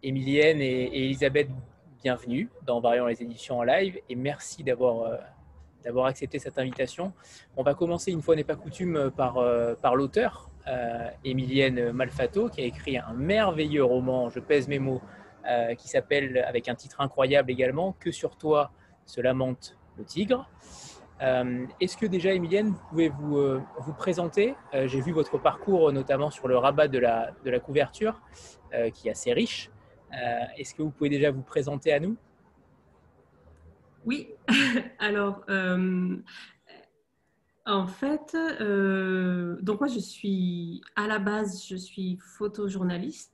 Émilienne et Elisabeth, bienvenue dans Variant les éditions en live et merci d'avoir accepté cette invitation. On va commencer, une fois n'est pas coutume, par l'auteur, Émilienne Malfatto, qui a écrit un merveilleux roman, je pèse mes mots, qui s'appelle, avec un titre incroyable également, Que sur toi se lamente le tigre. Est-ce que déjà, Émilienne, vous pouvez vous présenter? J'ai vu votre parcours, notamment sur le rabat de la couverture, qui est assez riche. Est-ce que vous pouvez déjà vous présenter à nous? Oui, alors en fait, donc moi je suis à la base, je suis photojournaliste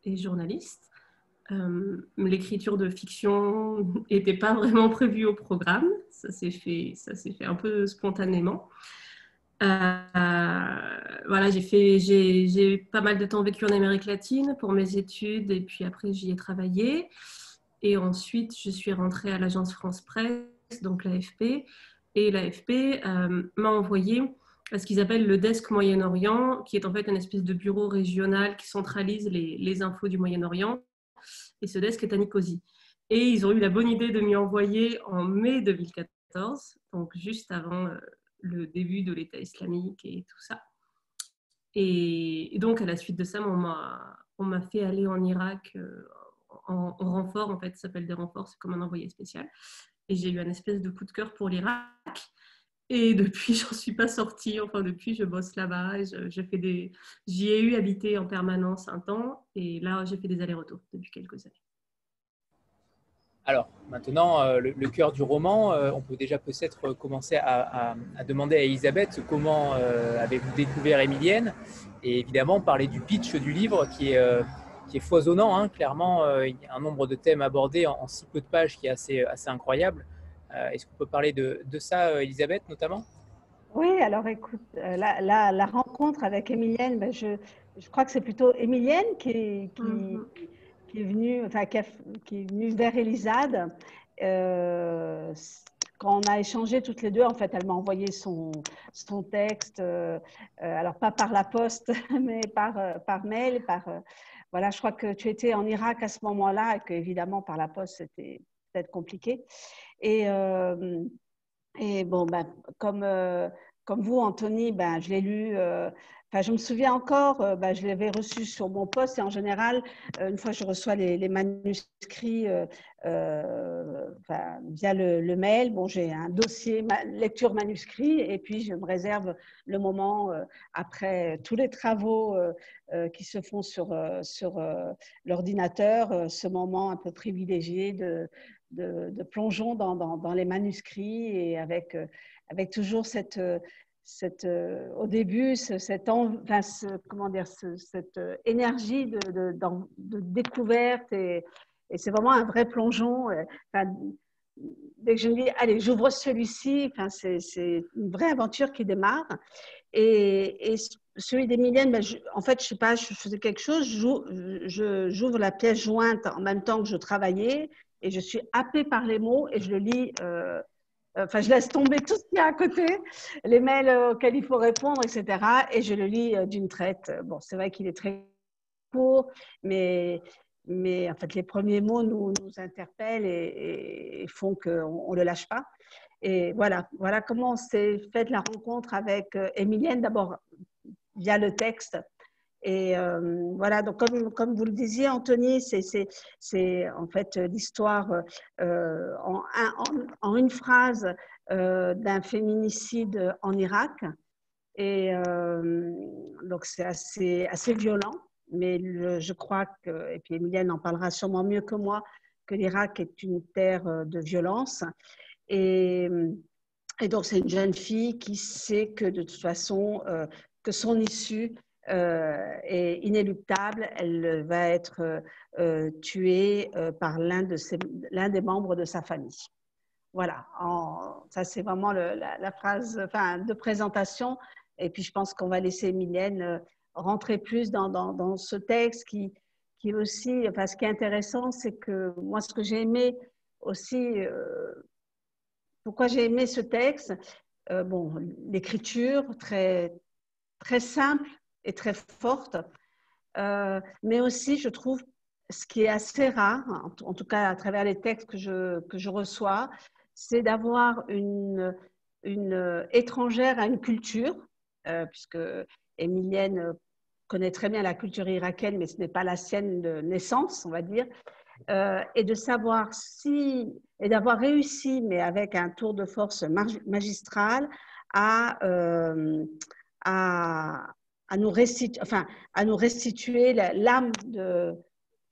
et journaliste. L'écriture de fiction n'était pas vraiment prévue au programme, ça s'est fait un peu spontanément. Voilà, j'ai pas mal de temps vécu en Amérique latine pour mes études et puis après j'y ai travaillé. Et ensuite, je suis rentrée à l'agence France Presse, donc l'AFP. Et l'AFP m'a envoyé à ce qu'ils appellent le desk Moyen-Orient, qui est en fait une espèce de bureau régional qui centralise les infos du Moyen-Orient. Et ce desk est à Nicosie. Et ils ont eu la bonne idée de m'y envoyer en mai 2014, donc juste avant le début de l'État islamique et tout ça. Et donc, à la suite de ça, on m'a fait aller en Irak en renfort. En fait, ça s'appelle des renforts, c'est comme un envoyé spécial. Et j'ai eu un espèce de coup de cœur pour l'Irak. Et depuis, j'en suis pas sortie. Enfin, depuis, je bosse là-bas. J'y ai eu habité en permanence un temps. Et là, j'ai fait des allers-retours depuis quelques années. Alors, maintenant, le cœur du roman, on peut déjà peut-être commencer à demander à Elisabeth comment avez-vous découvert Émilienne, et évidemment parler du pitch du livre qui est foisonnant, hein, clairement, il y a un nombre de thèmes abordés en si peu de pages qui est assez incroyable. Est-ce qu'on peut parler de ça, Elisabeth, notamment? Oui, alors écoute, la rencontre avec Émilienne, ben, je crois que c'est plutôt Émilienne qui est venue, enfin, qui est venue vers Elisade. Quand on a échangé toutes les deux, en fait, elle m'a envoyé son texte, alors pas par la poste, mais par mail. Voilà, je crois que tu étais en Irak à ce moment-là et qu'évidemment, par la poste, c'était peut-être compliqué. Et, euh, et bon, ben, comme vous, Anthony, ben, je l'ai lu. Enfin, je me souviens encore, ben, je l'avais reçu sur mon poste. Et en général, une fois que je reçois les manuscrits enfin, via le mail, bon, j'ai un dossier lecture manuscrit. Et puis, je me réserve le moment, après tous les travaux qui se font sur l'ordinateur, ce moment un peu privilégié de plongeon dans les manuscrits et avec toujours au début, comment dire, cette énergie de découverte et c'est vraiment un vrai plongeon. Enfin, dès que je me dis, allez, j'ouvre celui-ci, enfin, c'est une vraie aventure qui démarre. Et celui d'Émilienne, ben, en fait, je sais pas, je faisais quelque chose, j'ouvre la pièce jointe en même temps que je travaillais et je suis happée par les mots et je le lis. Enfin, je laisse tomber tout ce qu'il y a à côté, les mails auxquels il faut répondre, etc. Et je le lis d'une traite. Bon, c'est vrai qu'il est très court, mais en fait, les premiers mots nous interpellent et font qu'on ne le lâche pas. Et voilà comment s'est faite la rencontre avec Émilienne, d'abord via le texte. Et voilà, donc comme vous le disiez, Anthony, c'est en fait l'histoire en une phrase d'un féminicide en Irak. Et donc c'est assez violent, mais je crois que, et puis Emilienne en parlera sûrement mieux que moi, que l'Irak est une terre de violence. Et, et donc, c'est une jeune fille qui sait que de toute façon, que son issue est inéluctable. Elle va être tuée par l'un des membres de sa famille. Voilà, ça c'est vraiment la phrase de présentation. Et puis, je pense qu'on va laisser Mylène rentrer plus dans ce texte qui aussi, enfin, ce qui est intéressant, c'est que moi, ce que j'ai aimé aussi, pourquoi j'ai aimé ce texte, bon, l'écriture très simple et très forte, mais aussi, je trouve, ce qui est assez rare, en tout cas à travers les textes que je reçois, c'est d'avoir une étrangère à une culture, puisque Émilienne connaît très bien la culture irakienne, mais ce n'est pas la sienne de naissance, on va dire, et de savoir et d'avoir réussi, mais avec un tour de force magistral, à, à, à nous restituer l'âme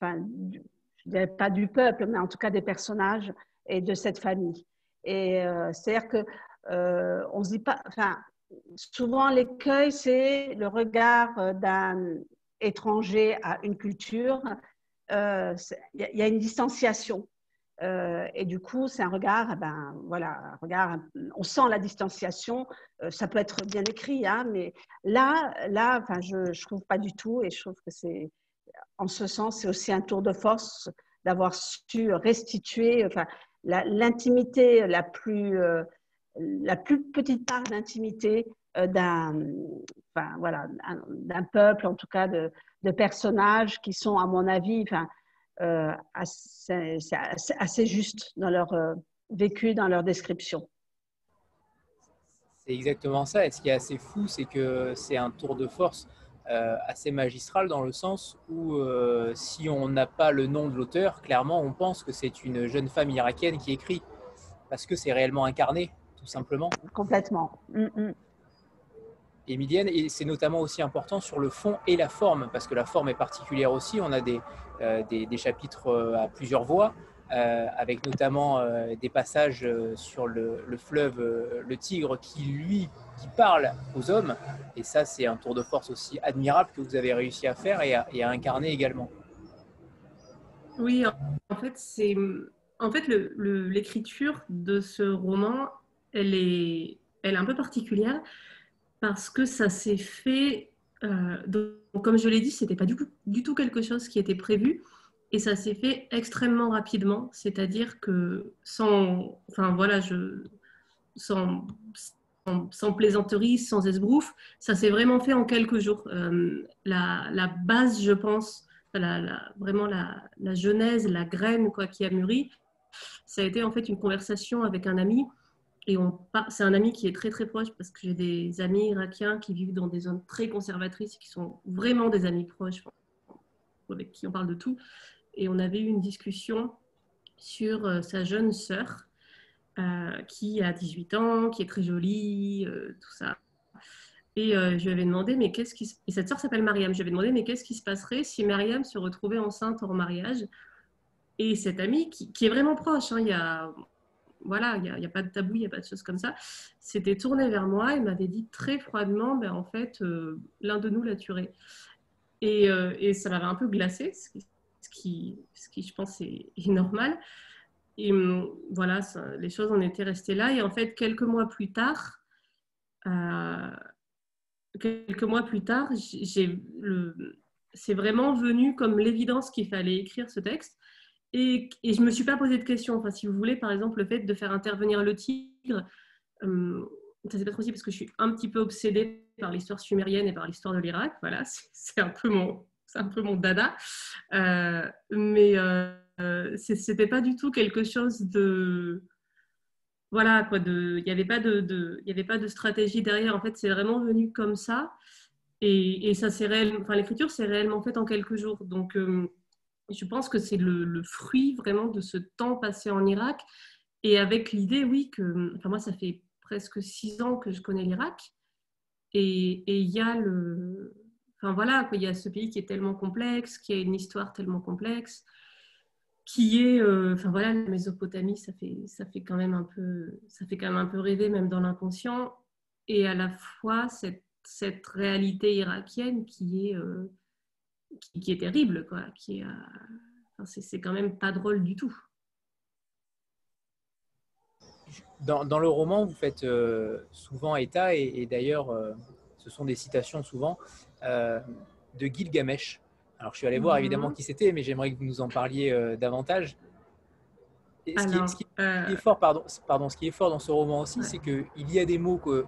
je dirais pas du peuple, mais en tout cas des personnages et de cette famille. Et c'est-à-dire que on se dit pas, souvent l'écueil, c'est le regard d'un étranger à une culture. Il y a une distanciation. Et du coup, c'est un regard, voilà, un regard, on sent la distanciation. Ça peut être bien écrit, hein, mais là, je trouve pas du tout, et je trouve que c'est, en ce sens, c'est aussi un tour de force d'avoir su restituer, l'intimité la plus petite part d'intimité d'un peuple, en tout cas de personnages qui sont, à mon avis, assez justes dans leur vécu, dans leur description. C'est exactement ça. Et ce qui est assez fou, c'est que c'est un tour de force assez magistral dans le sens où si on n'a pas le nom de l'auteur, clairement, on pense que c'est une jeune femme irakienne qui écrit parce que c'est réellement incarné, tout simplement. Complètement. Émilienne, et c'est notamment aussi important sur le fond et la forme, parce que la forme est particulière aussi. On a des chapitres à plusieurs voix, avec notamment des passages sur le fleuve, le Tigre, qui parle aux hommes. Et ça, c'est un tour de force aussi admirable que vous avez réussi à faire et à incarner également. Oui, en fait, l'écriture de ce roman, elle est un peu particulière parce que ça s'est fait, donc, comme je l'ai dit, c'était pas du tout quelque chose qui était prévu et ça s'est fait extrêmement rapidement, c'est-à-dire que sans plaisanterie, sans esbrouf, ça s'est vraiment fait en quelques jours. La base, je pense, vraiment la genèse, la graine qui a mûri, ça a été en fait une conversation avec un ami. Et c'est un ami qui est très très proche parce que j'ai des amis irakiens qui vivent dans des zones très conservatrices, qui sont vraiment des amis proches, avec qui on parle de tout. Et on avait eu une discussion sur sa jeune sœur, qui a 18 ans, qui est très jolie, tout ça. Et je lui avais demandé, et cette sœur s'appelle Mariam, je lui avais demandé, mais qu'est-ce qui se passerait si Mariam se retrouvait enceinte hors mariage? Et cette amie, qui est vraiment proche, hein, il y a pas de tabou, il n'y a pas de choses comme ça, s'était tournée vers moi et m'avait dit très froidement, en fait, l'un de nous l'a tué. Et ça m'avait un peu glacée, ce qui je pense, est normal. Et voilà, les choses en étaient restées là. Et en fait, quelques mois plus tard, c'est vraiment venu comme l'évidence qu'il fallait écrire ce texte. Et je ne me suis pas posé de questions. Enfin, si vous voulez, par exemple, le fait de faire intervenir le tigre, ça c'est pas trop possible parce que je suis un petit peu obsédée par l'histoire sumérienne et par l'histoire de l'Irak. Voilà, c'est un peu mon dada. Mais c'était pas du tout quelque chose de... Voilà, quoi, il n'y avait pas de stratégie derrière. En fait, c'est vraiment venu comme ça. Et ça, l'écriture s'est réellement faite en quelques jours. Donc, je pense que c'est le fruit vraiment de ce temps passé en Irak. Et avec l'idée, oui, moi, ça fait presque 6 ans que je connais l'Irak. Et il y a il y a ce pays qui est tellement complexe, qui a une histoire tellement complexe, qui est, la Mésopotamie, ça fait quand même un peu rêver, même dans l'inconscient. Et à la fois, cette réalité irakienne qui est terrible, quoi, c'est quand même pas drôle du tout. Dans le roman, vous faites souvent état, et d'ailleurs, ce sont des citations souvent, de Gilgamesh. Alors, je suis allé voir évidemment qui c'était, mais j'aimerais que vous nous en parliez davantage. Et ce qui est fort, ce qui est fort dans ce roman aussi, c'est qu'il y a des mots que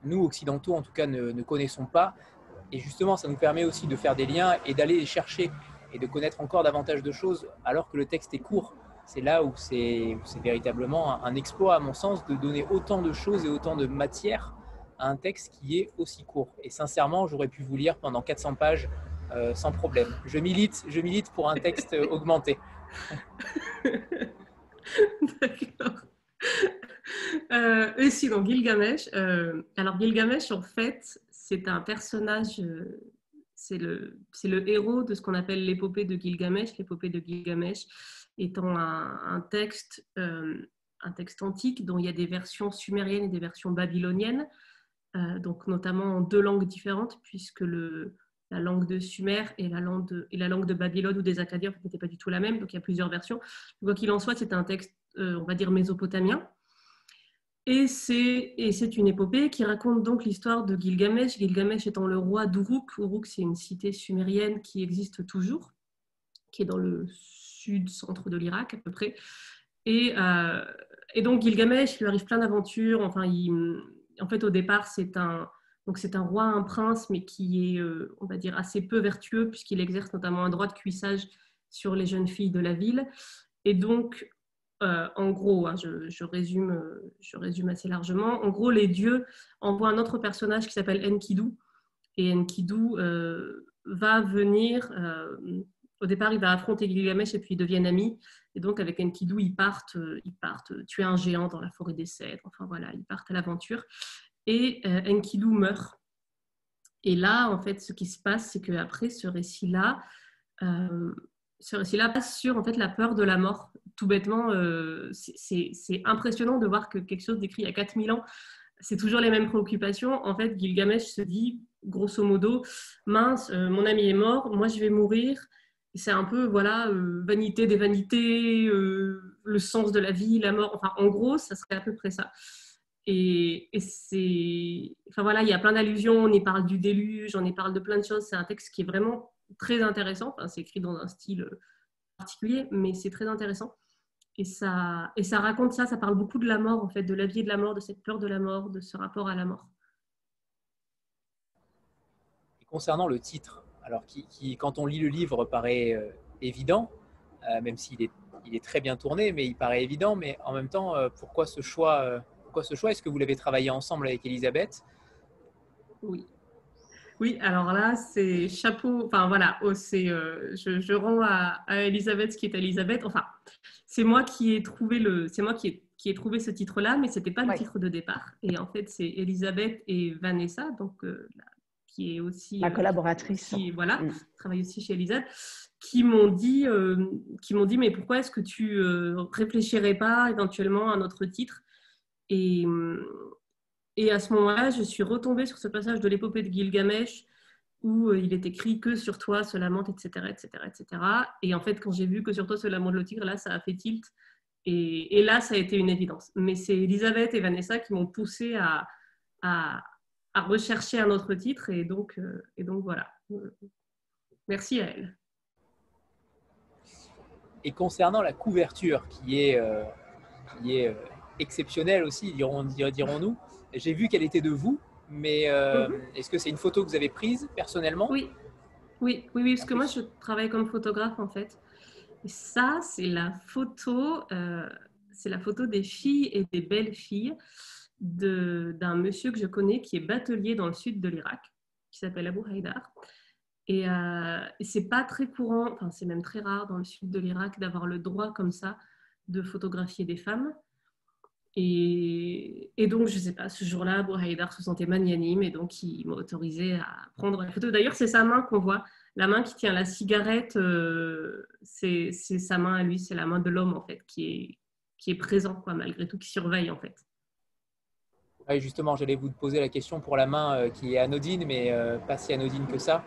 nous, occidentaux, en tout cas, ne connaissons pas. Et justement, ça nous permet aussi de faire des liens et d'aller les chercher. et de connaître encore davantage de choses alors que le texte est court. C'est là où c'est véritablement un exploit, à mon sens, de donner autant de choses et autant de matière à un texte qui est aussi court. Et sincèrement, j'aurais pu vous lire pendant 400 pages sans problème. Je milite pour un texte augmenté. D'accord. Et sinon, Gilgamesh. Alors, Gilgamesh, en fait, c'est un personnage, c'est le héros de ce qu'on appelle l'épopée de Gilgamesh. L'épopée de Gilgamesh étant un texte antique dont il y a des versions sumériennes et des versions babyloniennes, donc notamment en 2 langues différentes, puisque la langue de Sumer et la langue de Babylone ou des Akkadiens n'étaient pas du tout la même, donc il y a plusieurs versions. Quoi qu'il en soit, c'est un texte, on va dire, mésopotamien. Et c'est une épopée qui raconte donc l'histoire de Gilgamesh, Gilgamesh étant le roi d'Uruk. Uruk, c'est une cité sumérienne qui existe toujours, qui est dans le sud-centre de l'Irak à peu près. Et donc Gilgamesh, il lui arrive plein d'aventures. Enfin, en fait, au départ, c'est un roi, un prince, mais qui est, on va dire, assez peu vertueux, puisqu'il exerce notamment un droit de cuissage sur les jeunes filles de la ville. Et donc, en gros, hein, je résume assez largement. En gros, les dieux envoient un autre personnage qui s'appelle Enkidu. Et Enkidu va venir... au départ, il va affronter Gilgamesh et puis ils deviennent amis. Et donc, avec Enkidu, ils partent tuer un géant dans la forêt des cèdres. Enfin, voilà, ils partent à l'aventure. Et Enkidu meurt. Et là, en fait, ce qui se passe, c'est qu'après ce récit-là passe sur en fait, la peur de la mort. Tout bêtement, c'est impressionnant de voir que quelque chose d'écrit il y a 4000 ans, c'est toujours les mêmes préoccupations. En fait, Gilgamesh se dit, grosso modo, mince, mon ami est mort, moi je vais mourir. C'est un peu, voilà, vanité des vanités, le sens de la vie, la mort. Enfin, en gros, ça serait à peu près ça. Et c'est... Enfin voilà, il y a plein d'allusions, on y parle du déluge, on y parle de plein de choses. C'est un texte qui est vraiment très intéressant. Enfin, c'est écrit dans un style particulier, mais c'est très intéressant. Et ça raconte ça parle beaucoup de la mort, en fait, de la vie et de la mort, de cette peur de la mort, de ce rapport à la mort. Et concernant le titre, alors qui quand on lit le livre, paraît évident, même s'il est très bien tourné, mais il paraît évident. Mais en même temps, pourquoi ce choix Est-ce que vous l'avez travaillé ensemble avec Elisabeth? Oui, alors là, c'est chapeau. Enfin voilà, je rends à Elisabeth ce qui est à Elisabeth. Enfin, c'est moi qui ai trouvé qui ai trouvé ce titre-là, mais c'était pas le titre de départ. Et en fait, c'est Elisabeth et Vanessa, donc qui est aussi ma collaboratrice, qui travaille aussi chez Elisabeth, qui m'ont dit, mais pourquoi est-ce que tu réfléchirais pas éventuellement à un autre titre? Et à ce moment-là, je suis retombée sur ce passage de l'épopée de Gilgamesh où il est écrit que sur toi se lamente, etc., etc., etc. Et en fait, quand j'ai vu que sur toi se lamente le tigre, là, ça a fait tilt. Et là, ça a été une évidence. Mais c'est Elisabeth et Vanessa qui m'ont poussée à rechercher un autre titre. Et donc voilà. Merci à elle. Et concernant la couverture, qui est exceptionnelle aussi, dirons-nous, j'ai vu qu'elle était de vous, mais est-ce que c'est une photo que vous avez prise personnellement? Oui, parce que moi, je travaille comme photographe, en fait. Et ça, c'est la photo des filles et des belles filles d'un monsieur que je connais qui est batelier dans le sud de l'Irak, qui s'appelle Abu Haïdar. Et c'est pas très courant, enfin c'est même très rare dans le sud de l'Irak d'avoir le droit comme ça de photographier des femmes. Et donc, je sais pas, ce jour-là, Abu Haïdar se sentait magnanime et donc il m'a autorisé à prendre la photo. D'ailleurs, c'est sa main qu'on voit. La main qui tient la cigarette, c'est sa main à lui, c'est la main de l'homme en fait, qui est présent, quoi, malgré tout, qui surveille en fait. Oui, justement, j'allais vous poser la question pour la main qui est anodine, mais pas si anodine que ça.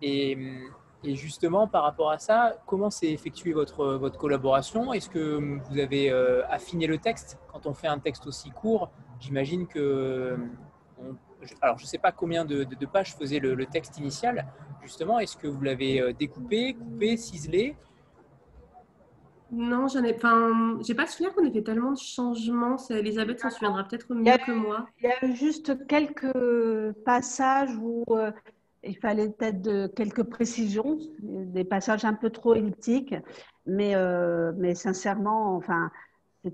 Et justement, par rapport à ça, comment s'est effectuée votre collaboration? Est-ce que vous avez affiné le texte? Quand on fait un texte aussi court, j'imagine que... alors, je ne sais pas combien de pages faisait le texte initial. Justement, est-ce que vous l'avez découpé, coupé, ciselé? Non, j'ai pas le souvenir qu'on ait fait tellement de changements. Elisabeth s'en souviendra peut-être mieux que moi. Il y a eu juste quelques passages où il fallait peut-être quelques précisions, des passages un peu trop elliptiques, mais sincèrement, enfin,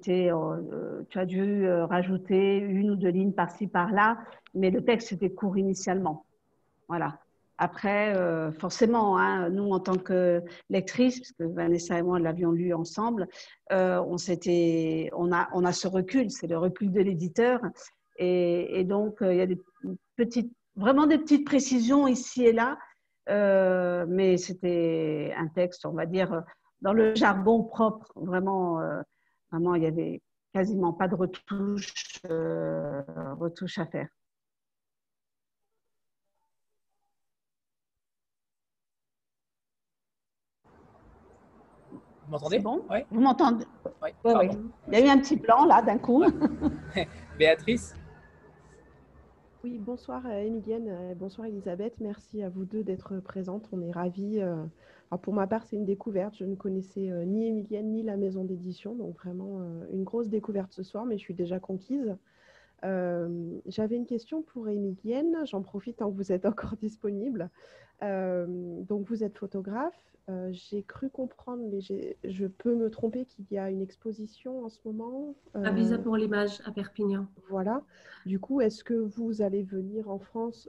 tu as dû rajouter une ou deux lignes par-ci, par-là, mais le texte était court initialement. Voilà. Après, forcément, hein, nous, en tant que lectrices, parce que Vanessa et moi l'avions lu ensemble, on a ce recul, c'est le recul de l'éditeur. Et donc, il y a vraiment des petites précisions ici et là, mais c'était un texte, on va dire, dans le jargon propre. Vraiment, il y avait quasiment pas de retouches à faire. Vous m'entendez? C'est bon? Ouais. Vous m'entendez? Ouais, Oui, oui. Il y a eu un petit blanc là d'un coup. Ouais. Béatrice? Oui, bonsoir Emilienne, bonsoir Elisabeth. Merci à vous deux d'être présentes. On est ravis. Alors pour ma part, c'est une découverte. Je ne connaissais ni Emilienne ni la maison d'édition, donc vraiment une grosse découverte ce soir, mais je suis déjà conquise. J'avais une question pour Emilienne. J'en profite tant que vous êtes encore disponible. Donc vous êtes photographe. J'ai cru comprendre, mais je peux me tromper, qu'il y a une exposition en ce moment. À Visa pour l'image à Perpignan. Voilà. Du coup, est-ce que vous allez venir en France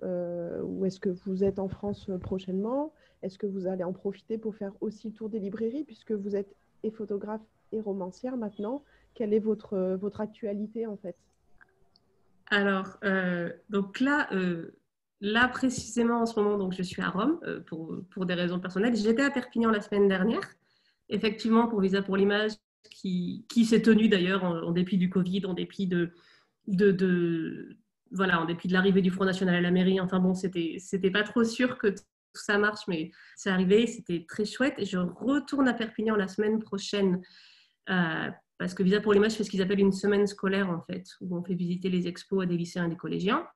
ou est-ce que vous êtes en France prochainement? Est-ce que vous allez en profiter pour faire aussi le tour des librairies puisque vous êtes et photographe et romancière maintenant? Quelle est votre actualité en fait? Alors, donc là précisément en ce moment, donc je suis à Rome pour des raisons personnelles. J'étais à Perpignan la semaine dernière, effectivement pour Visa pour l'image, qui s'est tenue d'ailleurs en dépit du Covid, en dépit voilà, en dépit de l'arrivée du Front National à la mairie. Enfin bon, c'était pas trop sûr que tout ça marche, mais c'est arrivé, c'était très chouette. Et je retourne à Perpignan la semaine prochaine parce que Visa pour l'image fait ce qu'ils appellent une semaine scolaire, en fait, où on fait visiter les expos à des lycéens et des collégiens.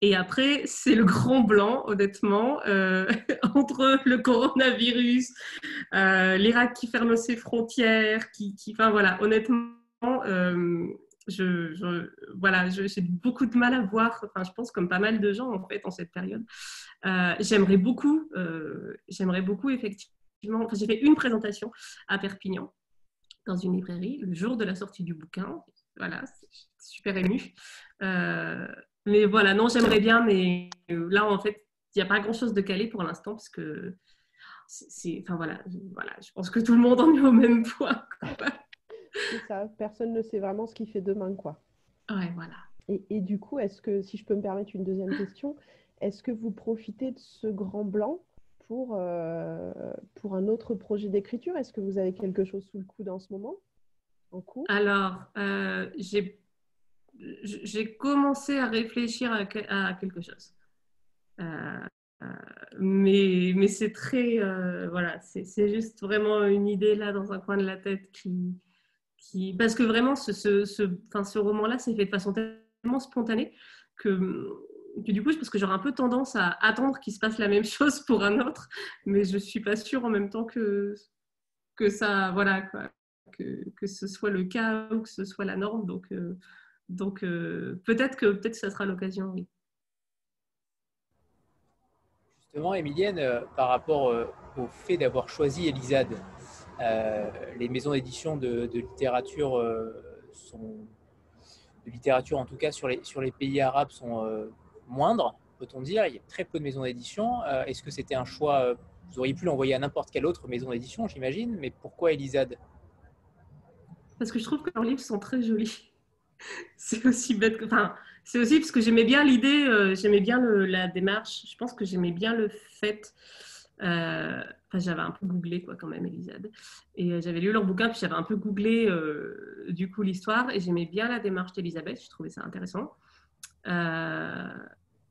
Et après, c'est le grand blanc, honnêtement, entre le coronavirus, l'Irak qui ferme ses frontières, enfin voilà, honnêtement, voilà, j'ai beaucoup de mal à voir, enfin, je pense comme pas mal de gens en fait en cette période. J'aimerais beaucoup, effectivement, enfin, j'ai fait une présentation à Perpignan dans une librairie le jour de la sortie du bouquin. Voilà, c'est super émue. Mais voilà, non, j'aimerais bien, mais là, en fait, il n'y a pas grand-chose de calé pour l'instant parce que enfin voilà, je pense que tout le monde en est au même point. C'est ça, personne ne sait vraiment ce qu'il fait demain, quoi. Ouais, voilà. Et du coup, est-ce que, si je peux me permettre une deuxième question, est-ce que vous profitez de ce grand blanc pour un autre projet d'écriture? Est-ce que vous avez quelque chose sous le coude en ce moment, en cours? Alors, j'ai commencé à réfléchir à quelque chose. Mais c'est très... voilà, c'est juste vraiment une idée là dans un coin de la tête parce que vraiment, ce roman-là s'est fait de façon tellement spontanée que du coup, je pense que j'aurais un peu tendance à attendre qu'il se passe la même chose pour un autre, mais je ne suis pas sûre en même temps que ça, voilà, quoi, que ce soit le cas ou que ce soit la norme. Donc peut-être que ça sera l'occasion, oui. Justement, Emilienne, par rapport au fait d'avoir choisi Elisade, les maisons d'édition de littérature de littérature, en tout cas sur les pays arabes, sont moindres, peut-on dire. Il y a très peu de maisons d'édition. Est-ce que c'était un choix vous auriez pu l'envoyer à n'importe quelle autre maison d'édition, j'imagine, mais pourquoi Elisade? Parce que je trouve que leurs livres sont très jolis. C'est aussi bête que... Enfin, c'est aussi parce que j'aimais bien l'idée, j'aimais bien la démarche. Je pense que j'aimais bien le fait... Enfin, j'avais un peu googlé quand même, Elisade. Et j'avais lu leur bouquin, puis j'avais un peu googlé du coup l'histoire. Et j'aimais bien la démarche d'Elisabeth. Je trouvais ça intéressant.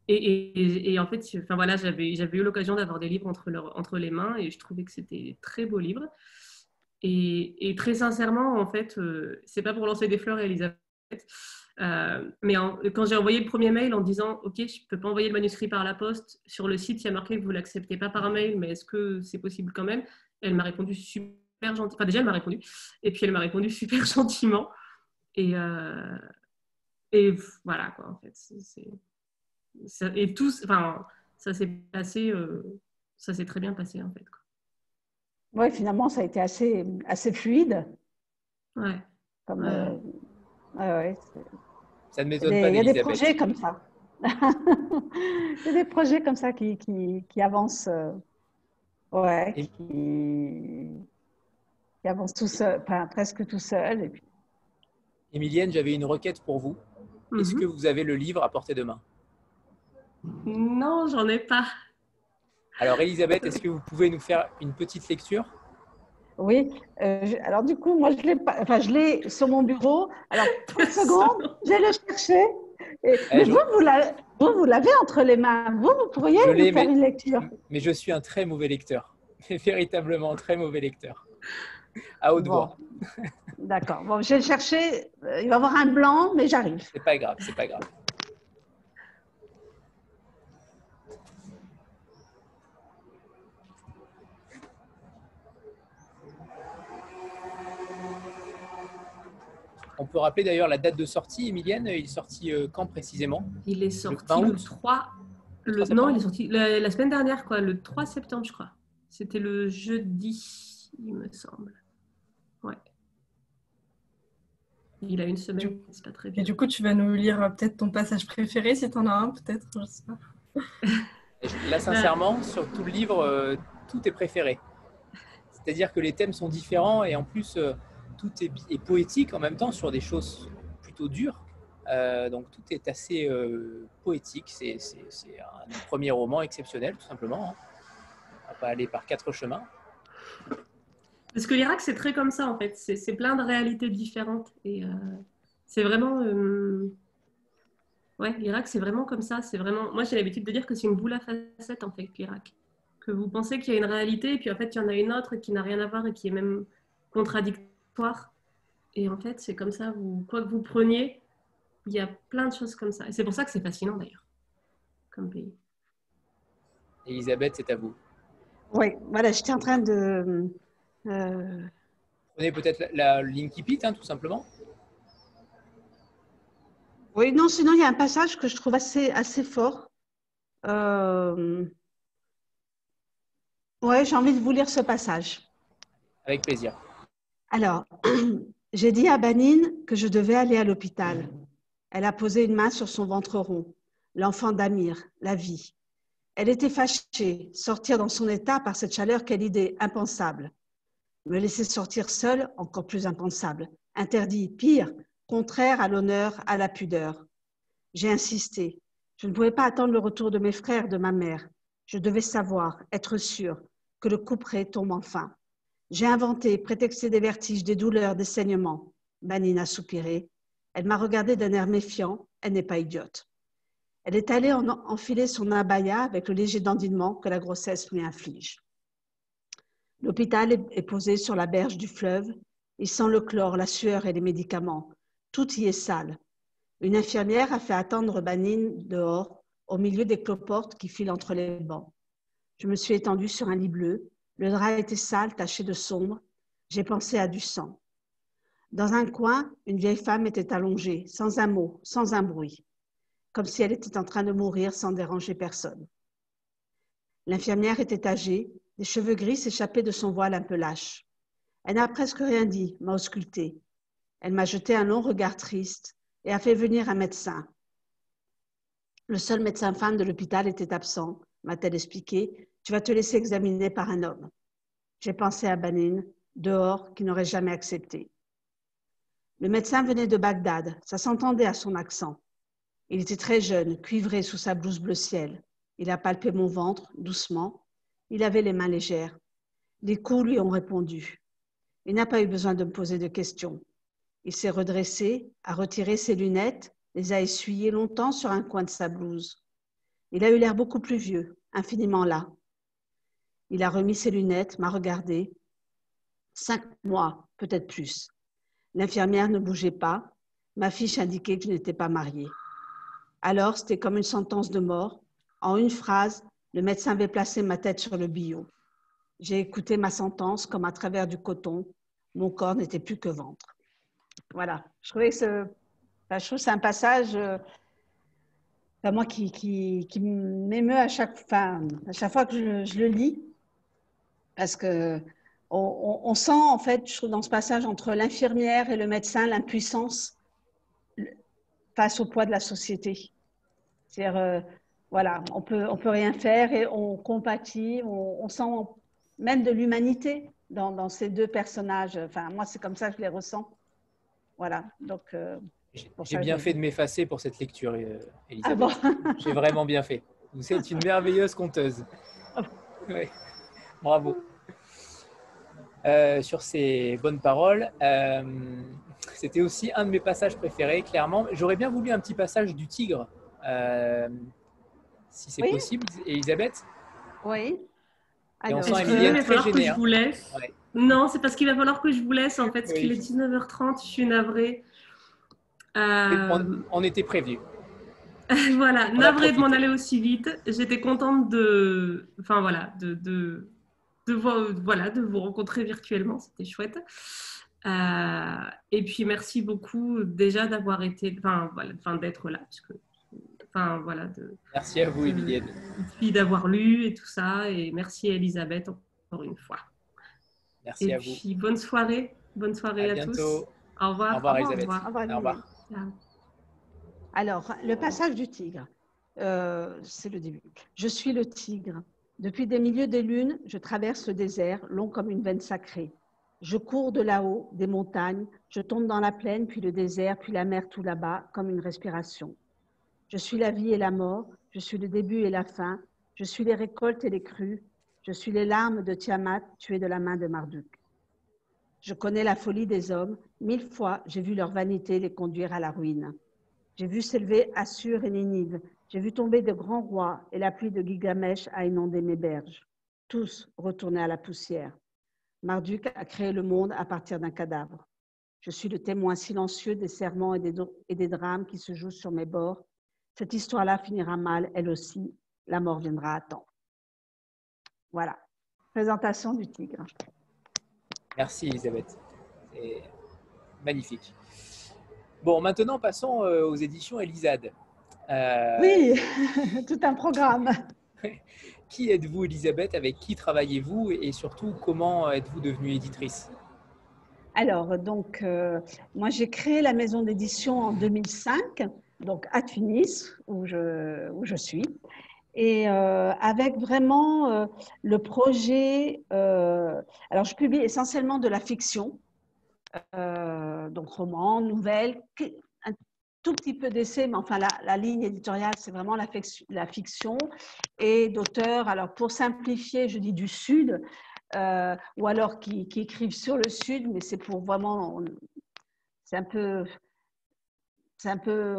Et en fait, enfin, voilà, j'avais eu l'occasion d'avoir des livres entre les mains et je trouvais que c'était des très beaux livres. Et très sincèrement, en fait, c'est pas pour lancer des fleurs à Elisabeth, mais quand j'ai envoyé le premier mail en disant « Ok, je peux pas envoyer le manuscrit par la poste, sur le site, il y a marqué que vous l'acceptez pas par mail, mais est-ce que c'est possible quand même ?» Elle m'a répondu super gentiment. Enfin, déjà, elle m'a répondu. Et puis, elle m'a répondu super gentiment. Et voilà, quoi, en fait. Et tout, enfin, ça s'est passé, ça s'est très bien passé en fait. Oui, finalement, ça a été assez fluide. Ouais. Comme, Ouais. ouais, Ça ne m'étonne pas il y a des d'Elisabeth. projets comme ça. Il y a des projets comme ça qui avancent, ouais, Et- qui avancent tout seul, enfin, presque tout seul. Et puis... Émilienne, j'avais une requête pour vous. Est-ce que vous avez le livre à portée de main? Non, j'en ai pas. Alors, Elisabeth, est-ce que vous pouvez nous faire une petite lecture? Oui, alors du coup, moi, je l'ai sur mon bureau. Alors, 30 secondes, je vais le chercher. Mais vous l'avez entre les mains. Vous pourriez Je nous l'ai, faire une lecture. mais je suis un très mauvais lecteur. Mais véritablement un très mauvais lecteur. À haute Bon, voix. d'accord. Bon, je vais le chercher. Il va y avoir un blanc, mais j'arrive. C'est pas grave, c'est pas grave. On peut rappeler d'ailleurs la date de sortie, Émilienne. Il est sorti quand précisément? Il est Le sorti 20 le août? 3. Le 3 Non, il septembre? est sorti la semaine dernière, quoi, le 3 septembre, je crois. C'était le jeudi, il me semble. Ouais. Il a une semaine, c'est pas très Et vieux. du coup, tu vas nous lire peut-être ton passage préféré, si tu en as un, peut-être, je sais pas. Là, sincèrement, sur tout le livre, tout est préféré. C'est-à-dire que les thèmes sont différents et en plus, tout est poétique en même temps sur des choses plutôt dures. Donc tout est assez poétique. C'est un premier roman exceptionnel, tout simplement. Hein. On va pas aller par quatre chemins. Parce que l'Irak, c'est très comme ça, en fait. C'est plein de réalités différentes. Et c'est vraiment... ouais, l'Irak, c'est vraiment comme ça. C'est vraiment... Moi, j'ai l'habitude de dire que c'est une boule à facettes, en fait, l'Irak. Que vous pensez qu'il y a une réalité, et puis en fait, il y en a une autre qui n'a rien à voir et qui est même contradictoire. Et en fait, c'est comme ça, quoi que vous preniez, il y a plein de choses comme ça. Et c'est pour ça que c'est fascinant, d'ailleurs, comme pays. Elisabeth, c'est à vous. Oui, voilà, j'étais en train de... Prenez peut-être la l'Incipit, hein, tout simplement. Oui, non, sinon, il y a un passage que je trouve assez fort. Oui, j'ai envie de vous lire ce passage. Avec plaisir. Alors, j'ai dit à Banine que je devais aller à l'hôpital. Elle a posé une main sur son ventre rond. L'enfant d'Amir, la vie. Elle était fâchée, sortir dans son état par cette chaleur, quelle idée impensable. Me laisser sortir seule, encore plus impensable. Interdit, pire, contraire à l'honneur, à la pudeur. J'ai insisté. Je ne pouvais pas attendre le retour de mes frères, de ma mère. Je devais savoir, être sûre, que le couperet tombe enfin. J'ai inventé, prétexté des vertiges, des douleurs, des saignements. Banine a soupiré. Elle m'a regardé d'un air méfiant. Elle n'est pas idiote. Elle est allée enfiler son abaya avec le léger dandinement que la grossesse lui inflige. L'hôpital est posé sur la berge du fleuve. Il sent le chlore, la sueur et les médicaments. Tout y est sale. Une infirmière a fait attendre Banine dehors, au milieu des cloportes qui filent entre les bancs. Je me suis étendue sur un lit bleu. Le drap était sale, taché de sombre. J'ai pensé à du sang. Dans un coin, une vieille femme était allongée, sans un mot, sans un bruit, comme si elle était en train de mourir sans déranger personne. L'infirmière était âgée, des cheveux gris s'échappaient de son voile un peu lâche. Elle n'a presque rien dit, m'a auscultée. Elle m'a jeté un long regard triste et a fait venir un médecin. Le seul médecin femme de l'hôpital était absent, m'a-t-elle expliqué. Tu vas te laisser examiner par un homme. J'ai pensé à Banine, dehors, qui n'aurait jamais accepté. Le médecin venait de Bagdad, ça s'entendait à son accent. Il était très jeune, cuivré sous sa blouse bleu ciel. Il a palpé mon ventre, doucement. Il avait les mains légères. Les coups lui ont répondu. Il n'a pas eu besoin de me poser de questions. Il s'est redressé, a retiré ses lunettes, les a essuyées longtemps sur un coin de sa blouse. Il a eu l'air beaucoup plus vieux, infiniment las. Il a remis ses lunettes, m'a regardé. 5 mois, peut-être plus. L'infirmière ne bougeait pas. Ma fiche indiquait que je n'étais pas mariée. Alors, c'était comme une sentence de mort. En une phrase, le médecin avait placé ma tête sur le billot. J'ai écouté ma sentence comme à travers du coton. Mon corps n'était plus que ventre. Voilà. Je trouve que c'est un passage enfin, moi qui m'émeut à chaque fois que je le lis, parce que on sent en fait, je trouve, dans ce passage entre l'infirmière et le médecin, l'impuissance face au poids de la société. C'est-à-dire, voilà, on peut rien faire et on compatit, on sent même de l'humanité dans ces deux personnages. Enfin, moi, c'est comme ça que je les ressens. Voilà, donc pour J'ai ça, bien fait de m'effacer pour cette lecture, Ah bon. Elisabeth. J'ai vraiment bien fait. Vous êtes une merveilleuse conteuse. Ouais, bravo. Sur ces bonnes paroles, c'était aussi un de mes passages préférés, clairement. J'aurais bien voulu un petit passage du tigre, si c'est Oui, possible, Elisabeth. oui. Et on Alors, sent Excusez-moi, Emilienne il va très falloir que gênée. je Hein. vous laisse. Ouais. Non, c'est parce qu'il va falloir que je vous laisse, en fait, parce qu'il est Oui. 19h30, je suis navrée. On était prévenus. Voilà, On a navrée de m'en profité. aller aussi vite. J'étais contente enfin voilà, voilà, de vous rencontrer virtuellement, c'était chouette. Et puis merci beaucoup déjà d'avoir été, enfin voilà, enfin d'être là, puisque, enfin voilà, Merci à vous, Emilienne. puis d'avoir lu et tout ça. Et merci à Elisabeth encore une fois. Merci Et à vous. puis bonne soirée À à tous. bientôt. Au Au revoir. revoir, au Elisabeth. revoir. Au revoir, Au Liliane. revoir. Ciao. Alors, le passage du tigre, c'est le début. Je suis le tigre. Depuis des milieux des lunes, je traverse le désert, long comme une veine sacrée. Je cours de là-haut, des montagnes, je tombe dans la plaine, puis le désert, puis la mer tout là-bas, comme une respiration. Je suis la vie et la mort, je suis le début et la fin, je suis les récoltes et les crues, je suis les larmes de Tiamat tuées de la main de Marduk. Je connais la folie des hommes, 1000 fois j'ai vu leur vanité les conduire à la ruine. J'ai vu s'élever Assur et Ninive, j'ai vu tomber de grands rois et la pluie de Gilgamesh a inondé mes berges. Tous retournés à la poussière. Marduk a créé le monde à partir d'un cadavre. Je suis le témoin silencieux des serments et des drames qui se jouent sur mes bords. Cette histoire-là finira mal, elle aussi. La mort viendra à temps. Voilà. Présentation du tigre. Merci, Elisabeth. C'est magnifique. Bon, maintenant, passons aux éditions Elisade. Oui, tout un programme. Qui êtes-vous, Elisabeth? Avec qui travaillez-vous? Et surtout, comment êtes-vous devenue éditrice? Alors, donc, moi, j'ai créé la maison d'édition en 2005, donc à Tunis, où je suis. Et avec vraiment le projet, alors je publie essentiellement de la fiction, donc romans, nouvelles, un tout petit peu d'essais, mais enfin la ligne éditoriale, c'est vraiment la fiction et d'auteurs, alors pour simplifier, je dis du Sud, ou alors qui écrivent sur le Sud, mais c'est pour vraiment, c'est un peu,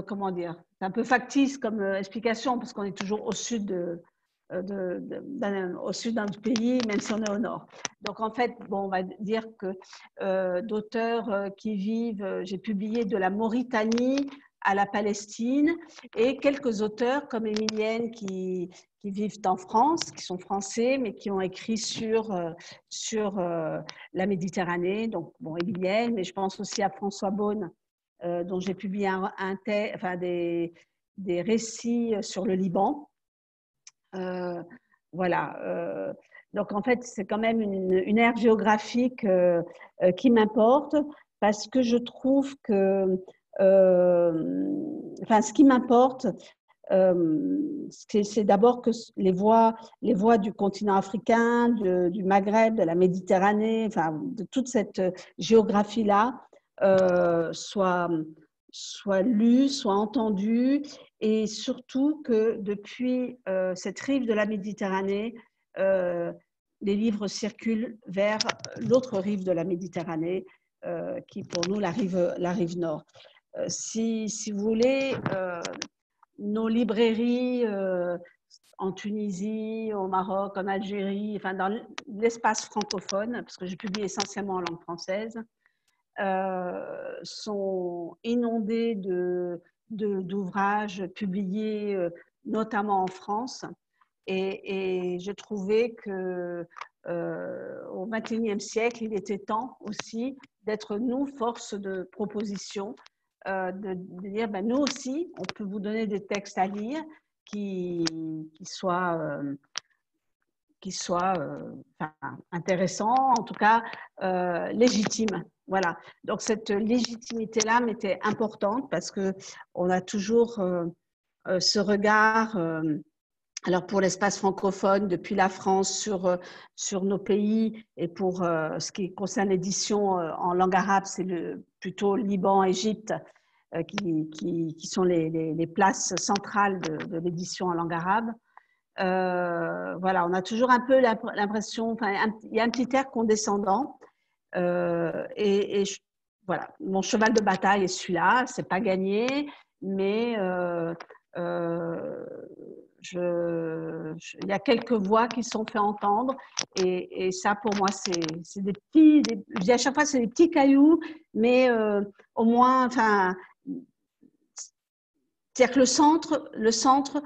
comment dire, c'est un peu factice comme explication, parce qu'on est toujours au sud au sud d'un pays, même si on est au nord. Donc en fait, bon, on va dire que d'auteurs qui vivent, j'ai publié de la Mauritanie à la Palestine, et quelques auteurs comme Emilienne qui vivent en France, qui sont français, mais qui ont écrit sur la Méditerranée. Donc, bon, Emilienne, mais je pense aussi à François Beaune, dont j'ai publié des récits sur le Liban. Voilà. Donc, en fait, c'est quand même une aire géographique qui m'importe, parce que je trouve que, ce qui m'importe, c'est d'abord que les voix du continent africain, du Maghreb, de la Méditerranée, enfin, de toute cette géographie-là, soient lues, soient entendues, et surtout que depuis cette rive de la Méditerranée, les livres circulent vers l'autre rive de la Méditerranée, qui pour nous la rive nord. Si vous voulez, nos librairies en Tunisie, au Maroc, en Algérie, enfin dans l'espace francophone, parce que je publie essentiellement en langue française, sont inondées d'ouvrages publiés notamment en France. Et je trouvais que au XXIe siècle, il était temps aussi d'être, nous, force de proposition de dire, ben, nous aussi, on peut vous donner des textes à lire qui soient enfin, intéressants, en tout cas légitimes. Voilà. Donc cette légitimité-là m'était importante parce que on a toujours ce regard. Alors pour l'espace francophone, depuis la France sur nos pays, et pour ce qui concerne l'édition en langue arabe, c'est plutôt Liban, Égypte, qui sont les places centrales de l'édition en langue arabe. Voilà, on a toujours un peu l'impression, enfin, il y a un petit air condescendant. Voilà, mon cheval de bataille est celui-là, c'est pas gagné, mais il y a quelques voix qui sont fait entendre, et ça pour moi c'est des petits, à chaque fois c'est des petits cailloux, mais au moins, enfin, c'est-à-dire que le centre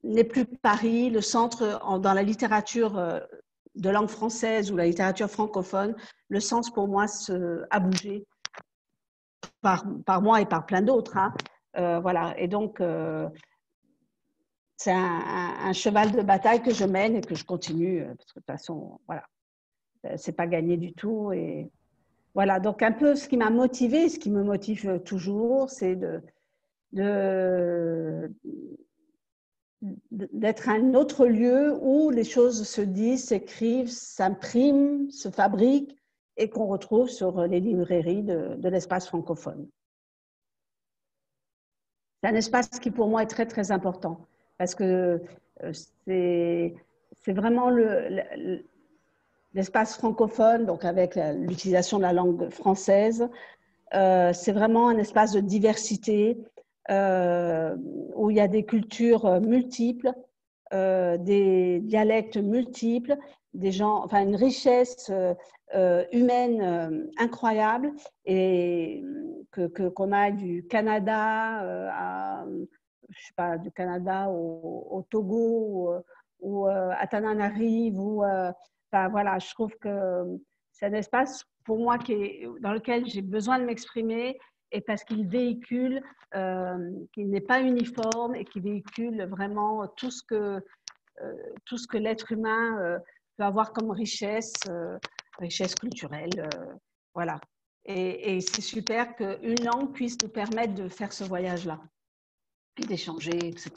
n'est plus Paris, le centre dans la littérature de langue française ou la littérature francophone, le centre pour moi a bougé par moi et par plein d'autres. Hein. Voilà, et donc c'est un cheval de bataille que je mène et que je continue, parce que de toute façon, voilà, c'est pas gagné du tout. Et voilà, donc un peu ce qui m'a motivée, ce qui me motive toujours, c'est d'être un autre lieu où les choses se disent, s'écrivent, s'impriment, se fabriquent et qu'on retrouve sur les librairies de l'espace francophone. C'est un espace qui pour moi est très très important parce que c'est vraiment l'espace francophone, donc avec l'utilisation de la langue française, c'est vraiment un espace de diversité où il y a des cultures multiples, des dialectes multiples, des gens, enfin une richesse humaine incroyable, et qu'on aille du Canada je sais pas, du Canada au Togo ou à Tananarive, enfin voilà, je trouve que c'est un espace pour moi dans lequel j'ai besoin de m'exprimer, et parce qu'il véhicule, qu'il n'est pas uniforme et qui véhicule vraiment tout ce que l'être humain peut avoir comme richesse, richesse culturelle, voilà. Et c'est super qu'une langue puisse nous permettre de faire ce voyage-là, et d'échanger, etc.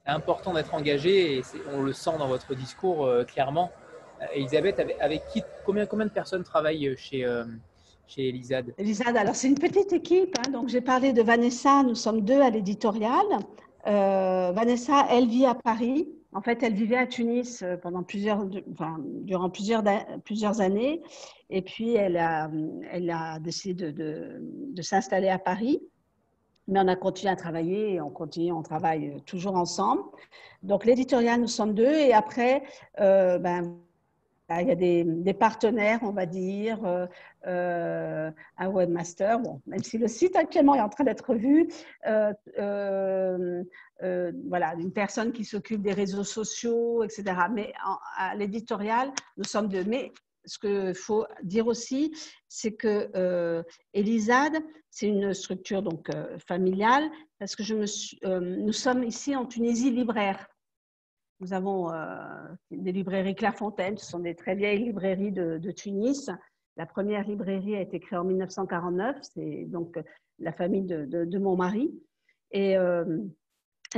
C'est important d'être engagé et on le sent dans votre discours clairement. Elisabeth, combien de personnes travaillent chez Elisade? Elisade, alors c'est une petite équipe, hein, donc j'ai parlé de Vanessa, nous sommes 2 à l'éditorial. Vanessa, elle vit à Paris. En fait, elle vivait à Tunis durant plusieurs années, et puis elle a décidé de s'installer à Paris. Mais on a continué à travailler et on travaille toujours ensemble. Donc l'éditorial, nous sommes 2, et après, il y a des partenaires, on va dire, un webmaster, bon, même si le site actuellement est en train d'être revu, voilà, une personne qui s'occupe des réseaux sociaux, etc. Mais à l'éditorial, nous sommes 2. Mais ce qu'il faut dire aussi, c'est que Elisade, c'est une structure donc familiale, parce que nous sommes ici en Tunisie libraires. Nous avons des librairies Clairefontaine, ce sont des très vieilles librairies de Tunis. La première librairie a été créée en 1949, c'est donc la famille de mon mari. Et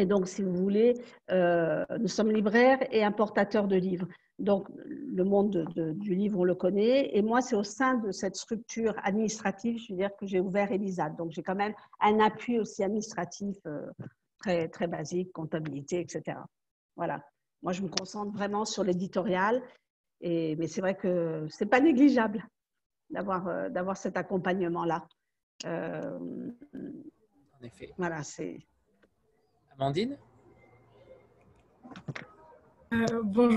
donc, si vous voulez, nous sommes libraires et importateurs de livres. Donc, le monde du livre, on le connaît. Et moi, c'est au sein de cette structure administrative, je veux dire, que j'ai ouvert Elisade. Donc, j'ai quand même un appui aussi administratif très, très basique, comptabilité, etc. Voilà. Moi, je me concentre vraiment sur l'éditorial, mais c'est vrai que ce n'est pas négligeable d'avoir cet accompagnement-là. En effet. Voilà, c'est… Amandine?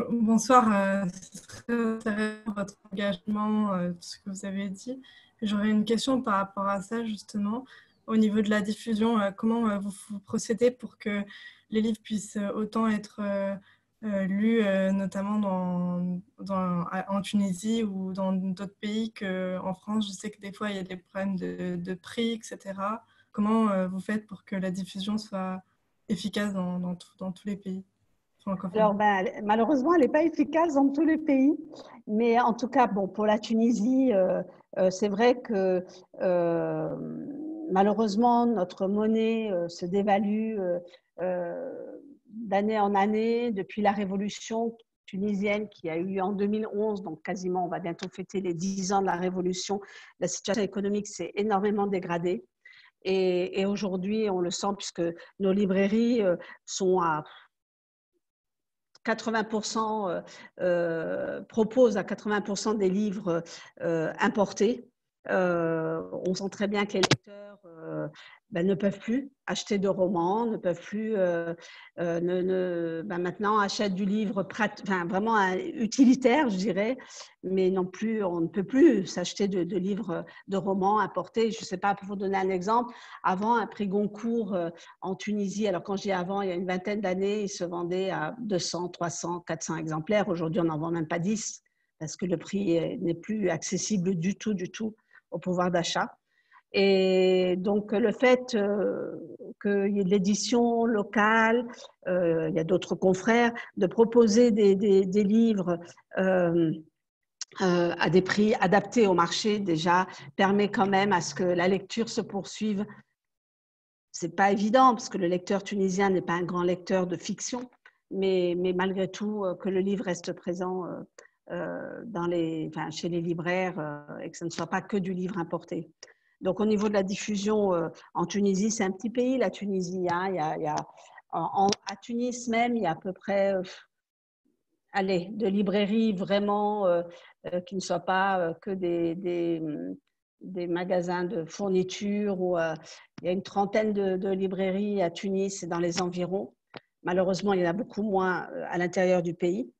Bonsoir, c'est très intéressant votre engagement, tout ce que vous avez dit. J'aurais une question par rapport à ça, justement. Au niveau de la diffusion, comment vous procédez pour que les livres puissent autant être lus, notamment en Tunisie ou dans d'autres pays qu'en France? Je sais que des fois, il y a des problèmes de prix, etc. comment vous faites pour que la diffusion soit efficace dans tous les pays francophones? Alors, malheureusement, elle n'est pas efficace dans tous les pays. Mais en tout cas, bon, pour la Tunisie, c'est vrai que malheureusement, notre monnaie se dévalue d'année en année depuis la révolution tunisienne qui a eu lieu en 2011. Donc, quasiment, on va bientôt fêter les 10 ans de la révolution. La situation économique s'est énormément dégradée. Et aujourd'hui, on le sent puisque nos librairies sont à 80%, proposent à 80% des livres importés. On sent très bien que les lecteurs ne peuvent plus acheter de romans, ne peuvent plus maintenant achètent du livre vraiment utilitaire, je dirais, mais non plus, on ne peut plus s'acheter de livres de romans importés. Je ne sais pas, pour vous donner un exemple, avant un prix Goncourt en Tunisie, alors quand je dis avant, il y a une vingtaine d'années, il se vendait à 200, 300, 400 exemplaires. Aujourd'hui, on n'en vend même pas 10 parce que le prix n'est plus accessible du tout au pouvoir d'achat. Et donc, le fait qu'il y ait de l'édition locale, il y a d'autres confrères, de proposer des livres à des prix adaptés au marché, déjà, permet quand même à ce que la lecture se poursuive. C'est pas évident, parce que le lecteur tunisien n'est pas un grand lecteur de fiction, mais malgré tout, que le livre reste présent chez les libraires et que ce ne soit pas que du livre importé. Donc, au niveau de la diffusion en Tunisie, c'est un petit pays, la Tunisie. Hein, à Tunis même, il y a à peu près de librairies vraiment qui ne soient pas que des magasins de fourniture. Il y a une trentaine de librairies à Tunis et dans les environs. Malheureusement, il y en a beaucoup moins à l'intérieur du pays.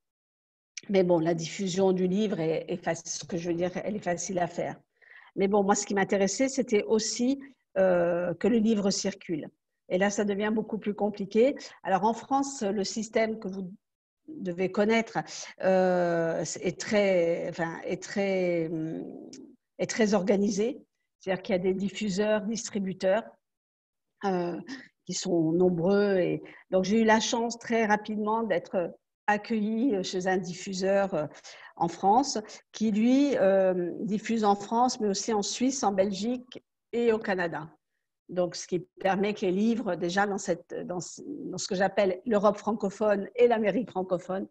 Mais bon, la diffusion du livre est facile, ce que je veux dire, elle est facile à faire. Mais bon, moi, ce qui m'intéressait, c'était aussi que le livre circule. Et là, ça devient beaucoup plus compliqué. Alors, en France, le système que vous devez connaître est très organisé. C'est-à-dire qu'il y a des diffuseurs, distributeurs qui sont nombreux. Et donc, j'ai eu la chance très rapidement d'être accueillie chez un diffuseur en France qui, lui, diffuse en France, mais aussi en Suisse, en Belgique et au Canada. Donc, ce qui permet que les livres, déjà dans ce que j'appelle l'Europe francophone et l'Amérique francophone,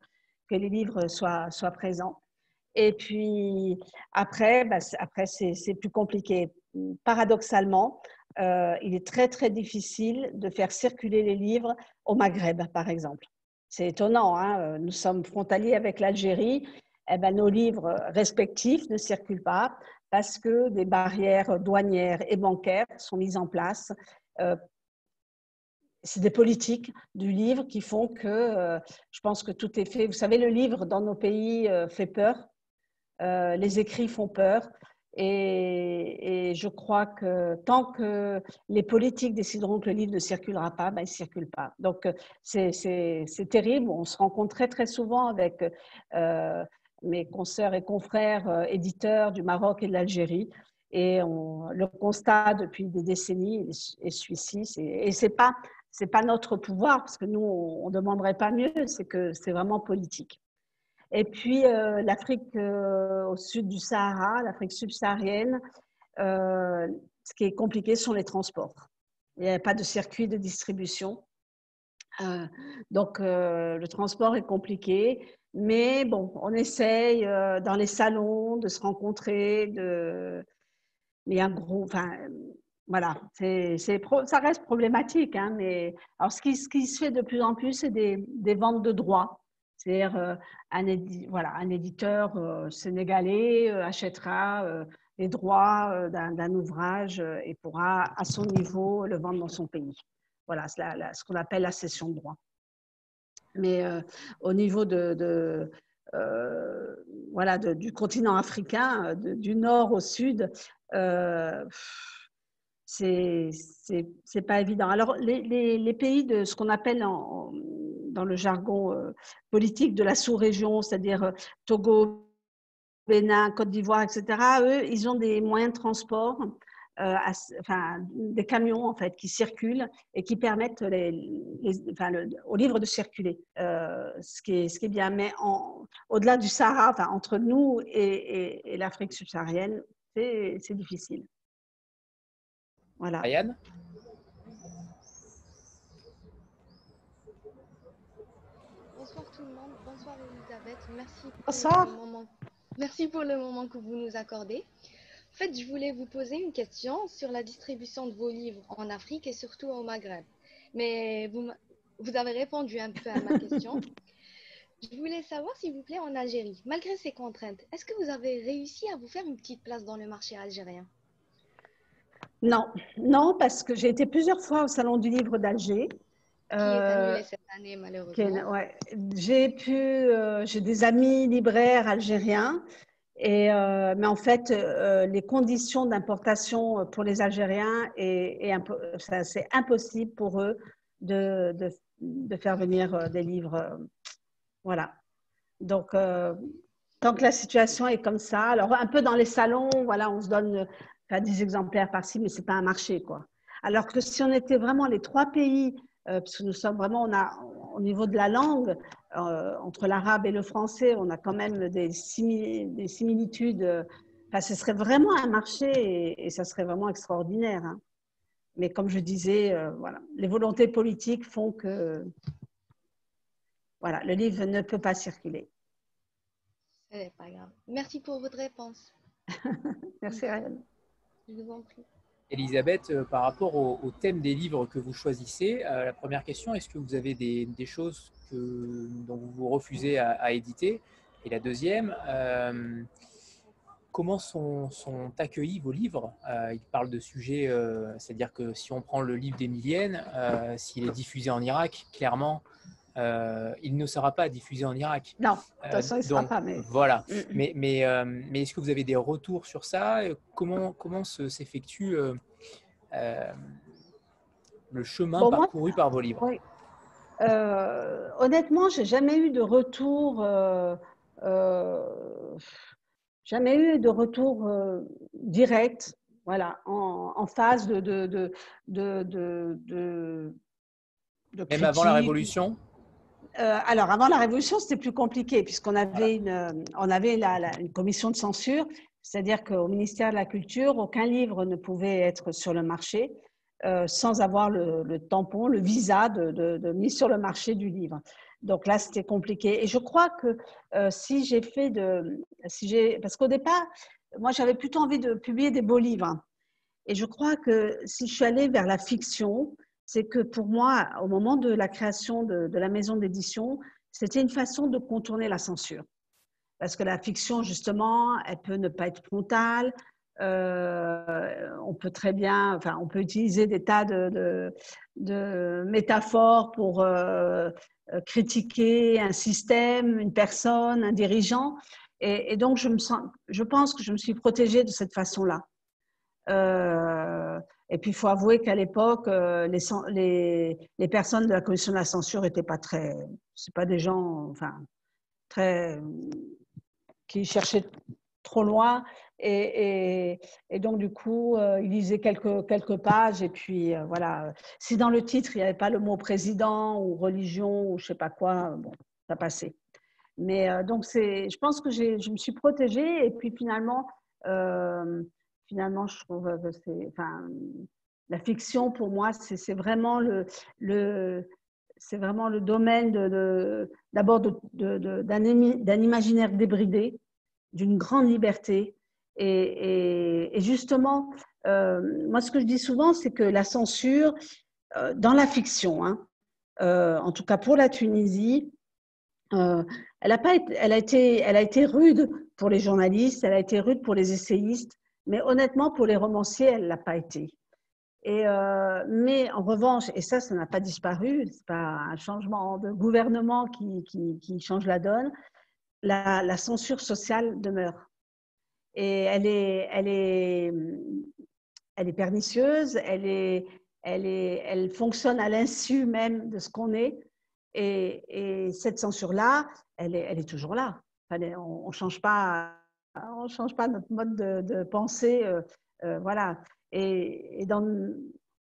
que les livres soient présents. Et puis, après c'est plus compliqué. Paradoxalement, il est très, très difficile de faire circuler les livres au Maghreb, par exemple. C'est étonnant, hein, nous sommes frontaliers avec l'Algérie. Eh ben, nos livres respectifs ne circulent pas parce que des barrières douanières et bancaires sont mises en place. C'est des politiques du livre qui font que je pense que tout est fait. Vous savez, le livre dans nos pays fait peur. Les écrits font peur. Et je crois que tant que les politiques décideront que le livre ne circulera pas, il ne circule pas. Donc, c'est terrible. On se rencontre très, très souvent avec mes consoeurs et confrères éditeurs du Maroc et de l'Algérie. Et le constat depuis des décennies est celui-ci. Et ce n'est pas notre pouvoir, parce que nous, on ne demanderait pas mieux, c'est que c'est vraiment politique. Et puis, l'Afrique au sud du Sahara, l'Afrique subsaharienne, ce qui est compliqué sont les transports. Il n'y a pas de circuit de distribution. Donc, le transport est compliqué. Mais bon, on essaye dans les salons de se rencontrer. Mais un gros... Voilà, ça reste problématique. Hein, mais alors, ce qui se fait de plus en plus, c'est des ventes de droits. C'est-à-dire un éditeur sénégalais achètera les droits d'un ouvrage et pourra à son niveau le vendre dans son pays. Voilà, c'est ce qu'on appelle la cession de droits. Mais au niveau du continent africain, du nord au sud, c'est pas évident. Alors, les pays de ce qu'on appelle dans le jargon politique de la sous-région, c'est-à-dire Togo, Bénin, Côte d'Ivoire, etc., eux, ils ont des moyens de transport enfin, des camions en fait, qui circulent et qui permettent au livre de circuler, ce qui est bien. Mais au-delà du Sahara, enfin, entre nous et l'Afrique subsaharienne, c'est difficile. Voilà. Ryan? Bonsoir tout le monde, bonsoir Elisabeth, Bonsoir. Merci pour le moment que vous nous accordez. En fait, je voulais vous poser une question sur la distribution de vos livres en Afrique et surtout au Maghreb. Mais vous avez répondu un peu à ma question. Je voulais savoir, s'il vous plaît, en Algérie, malgré ces contraintes, est-ce que vous avez réussi à vous faire une petite place dans le marché algérien? Non, non, parce que j'ai été plusieurs fois au Salon du Livre d'Alger. Qui est annulé cette année, malheureusement. Ouais. J'ai des amis libraires algériens, mais en fait, les conditions d'importation pour les Algériens, c'est impossible pour eux de faire venir des livres. Voilà. Donc, tant que la situation est comme ça, alors un peu dans les salons, voilà, on se donne 10 exemplaires par-ci, mais ce n'est pas un marché, quoi. Alors que si on était vraiment les 3 pays, parce que nous sommes vraiment, au niveau de la langue, entre l'arabe et le français, on a quand même des similitudes. Enfin, ce serait vraiment un marché et ça serait vraiment extraordinaire. Hein. Mais comme je disais, voilà, les volontés politiques font que voilà, le livre ne peut pas circuler. Ce n'est pas grave. Merci pour votre réponse. Merci, Ryan. Je vous en prie. Elisabeth, par rapport au thème des livres que vous choisissez, la première question, est-ce que vous avez des choses dont vous vous refusez à éditer? Et la deuxième, comment sont accueillis vos livres? Ils parlent de sujets, c'est-à-dire que si on prend le livre d'Emilienne, s'il est diffusé en Irak, clairement, il ne sera pas diffusé en Irak. Non, de toute façon, il ne sera pas. Mais... Voilà. Mais est-ce que vous avez des retours sur ça? Comment s'effectue le chemin parcouru par vos livres? Oui. Honnêtement, je n'ai jamais eu de retour. Jamais eu de retour direct, voilà, en phase de Même critique. avant la Révolution? Alors, avant la Révolution, c'était plus compliqué puisqu'on avait, une commission de censure, c'est-à-dire qu'au ministère de la Culture, aucun livre ne pouvait être sur le marché sans avoir le tampon, le visa de mise sur le marché du livre. Donc là, c'était compliqué. Et je crois que parce qu'au départ, moi, j'avais plutôt envie de publier des beaux livres. Et je crois que si je suis allée vers la fiction, c'est que pour moi, au moment de la création de la maison d'édition, c'était une façon de contourner la censure. Parce que la fiction, justement, elle peut ne pas être frontale. On peut très bien, enfin, on peut utiliser des tas de métaphores pour critiquer un système, une personne, un dirigeant. Et donc, je pense que je me suis protégée de cette façon-là. Et puis, il faut avouer qu'à l'époque, les personnes de la commission de la censure n'étaient pas c'est pas des gens, enfin, qui cherchaient trop loin. Et donc, du coup, ils lisaient quelques pages. Et puis, voilà. Si dans le titre, il n'y avait pas le mot président ou religion ou je ne sais pas quoi, bon, ça passait. Mais donc, je pense que je me suis protégée. Et puis, finalement, je trouve que la fiction, pour moi, c'est vraiment c'est vraiment le domaine d'abord d'un imaginaire débridé, d'une grande liberté. Et justement, moi, ce que je dis souvent, c'est que la censure, dans la fiction, hein, en tout cas pour la Tunisie, elle a été rude pour les journalistes, elle a été rude pour les essayistes, mais honnêtement, pour les romanciers, elle ne l'a pas été. Mais en revanche, et ça n'a pas disparu, ce n'est pas un changement de gouvernement qui change la donne, la censure sociale demeure. Et elle est pernicieuse, elle fonctionne à l'insu même de ce qu'on est. Et cette censure-là, elle est toujours là. On ne change pas notre mode de pensée. Voilà.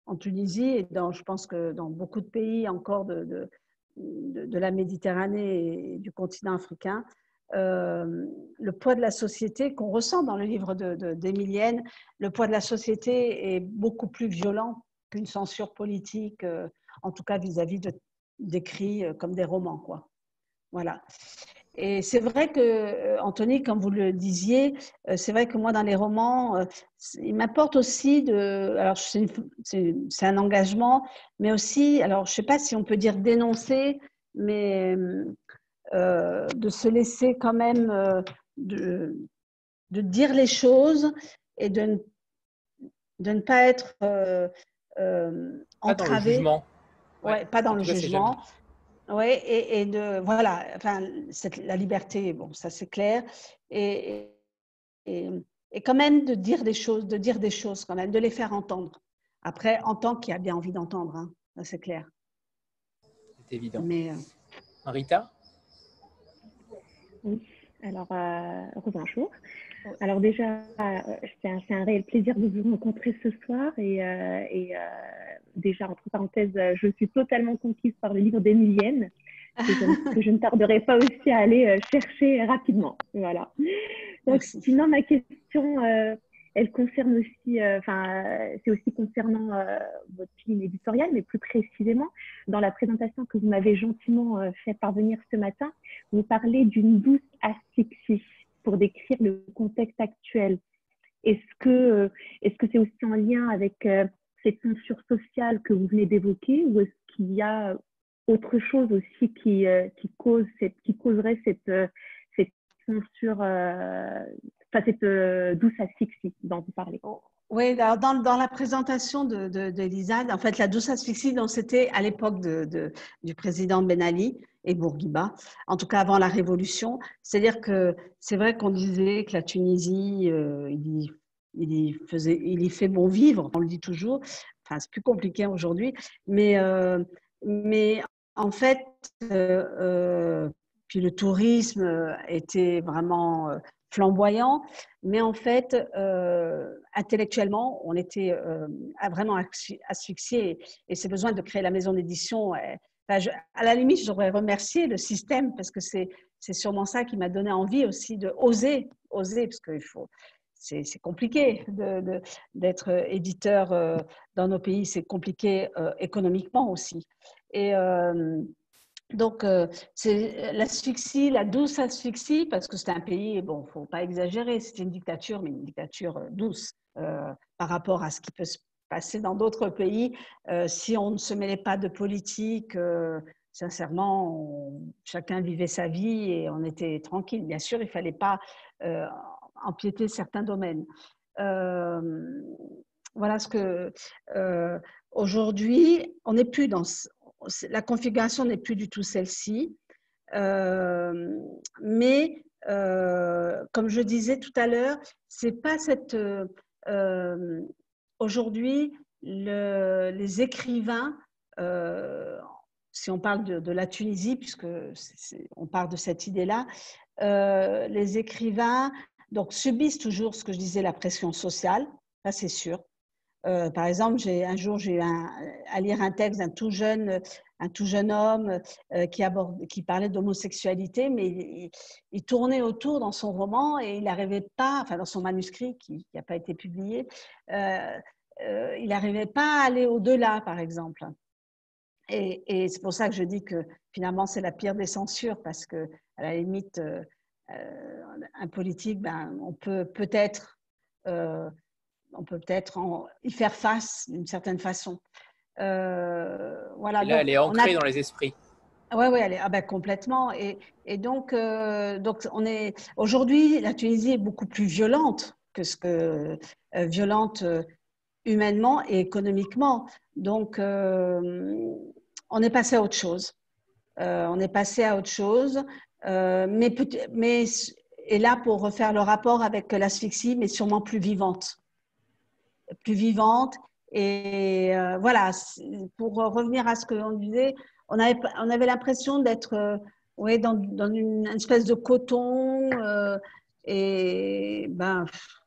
En Tunisie et je pense que dans beaucoup de pays encore de la Méditerranée et du continent africain, le poids de la société qu'on ressent dans le livre d'Emilienne, le poids de la société est beaucoup plus violent qu'une censure politique, en tout cas vis-à-vis d'écrits comme des romans, quoi. Voilà. Et c'est vrai que, Anthony, comme vous le disiez, c'est vrai que moi, dans les romans, il m'apporte aussi alors c'est un engagement, mais aussi, alors je ne sais pas si on peut dire dénoncer, mais de se laisser quand même, de dire les choses et de ne pas être Pas dans le entravé. jugement. Ouais, pas dans En le tout cas, c'est jugement. Oui, et voilà, enfin, la liberté, bon, ça c'est clair, et, et, et quand même de dire des choses quand même, de les faire entendre. Après, entendre qui a bien envie d'entendre, hein, ça c'est clair. c'est évident. Mais, Rita? Oui, alors, bonjour. Alors déjà, c'est un réel plaisir de vous rencontrer ce soir déjà, entre parenthèses, je suis totalement conquise par le livre d'Emilienne que je ne tarderai pas aussi à aller chercher rapidement. Voilà. Donc, sinon, ma question, elle concerne aussi, c'est aussi concernant votre ligne éditoriale, mais plus précisément, dans la présentation que vous m'avez gentiment fait parvenir ce matin, vous parlez d'une douce asphyxie pour décrire le contexte actuel. Est-ce que c'est aussi en lien avec cette censure sociale que vous venez d'évoquer, ou est-ce qu'il y a autre chose aussi qui causerait cette censure, cette douce asphyxie dont vous parlez? Oui, alors dans la présentation d'Elisa, en fait, la douce asphyxie, c'était à l'époque du président Ben Ali et Bourguiba, en tout cas avant la Révolution. C'est-à-dire que c'est vrai qu'on disait que la Tunisie, il y fait bon vivre, on le dit toujours. Enfin, c'est plus compliqué aujourd'hui, mais en fait, puis le tourisme était vraiment flamboyant, mais en fait, intellectuellement, on était vraiment asphyxiés, et ces besoins de créer la maison d'édition, à la limite, j'aurais remercié le système, parce que c'est sûrement ça qui m'a donné envie aussi de oser, parce qu'il faut. C'est compliqué d'être éditeur dans nos pays, c'est compliqué économiquement aussi. Et donc, c'est l'asphyxie, la douce asphyxie, parce que c'était un pays, bon, il ne faut pas exagérer, c'était une dictature, mais une dictature douce par rapport à ce qui peut se passer dans d'autres pays. Si on ne se mêlait pas de politique, sincèrement, chacun vivait sa vie et on était tranquille. Bien sûr, il ne fallait pas empiéter certains domaines. Voilà ce que… aujourd'hui, on n'est plus dans… La configuration n'est plus du tout celle-ci. Mais, comme je disais tout à l'heure, c'est pas cette… aujourd'hui, les écrivains, si on parle de la Tunisie, puisque on parle de cette idée-là, les écrivains donc, subissent toujours ce que je disais, la pression sociale, ça c'est sûr. Par exemple, un jour, j'ai eu à lire un texte d'un tout jeune homme qui parlait d'homosexualité, mais il tournait autour dans son roman et il n'arrivait pas, enfin dans son manuscrit qui n'a pas été publié, il n'arrivait pas à aller au-delà, par exemple. Et c'est pour ça que je dis que finalement, c'est la pire des censures, parce que à la limite, un politique, on peut peut-être y faire face d'une certaine façon. Voilà, et là, elle est ancrée dans les esprits. Oui, elle est complètement. Et donc aujourd'hui, la Tunisie est beaucoup plus violente violente humainement et économiquement. Donc, on est passé à autre chose. Mais et là, pour refaire le rapport avec l'asphyxie, mais sûrement plus vivante. Et voilà, pour revenir à ce qu'on disait, on avait l'impression d'être dans une espèce de coton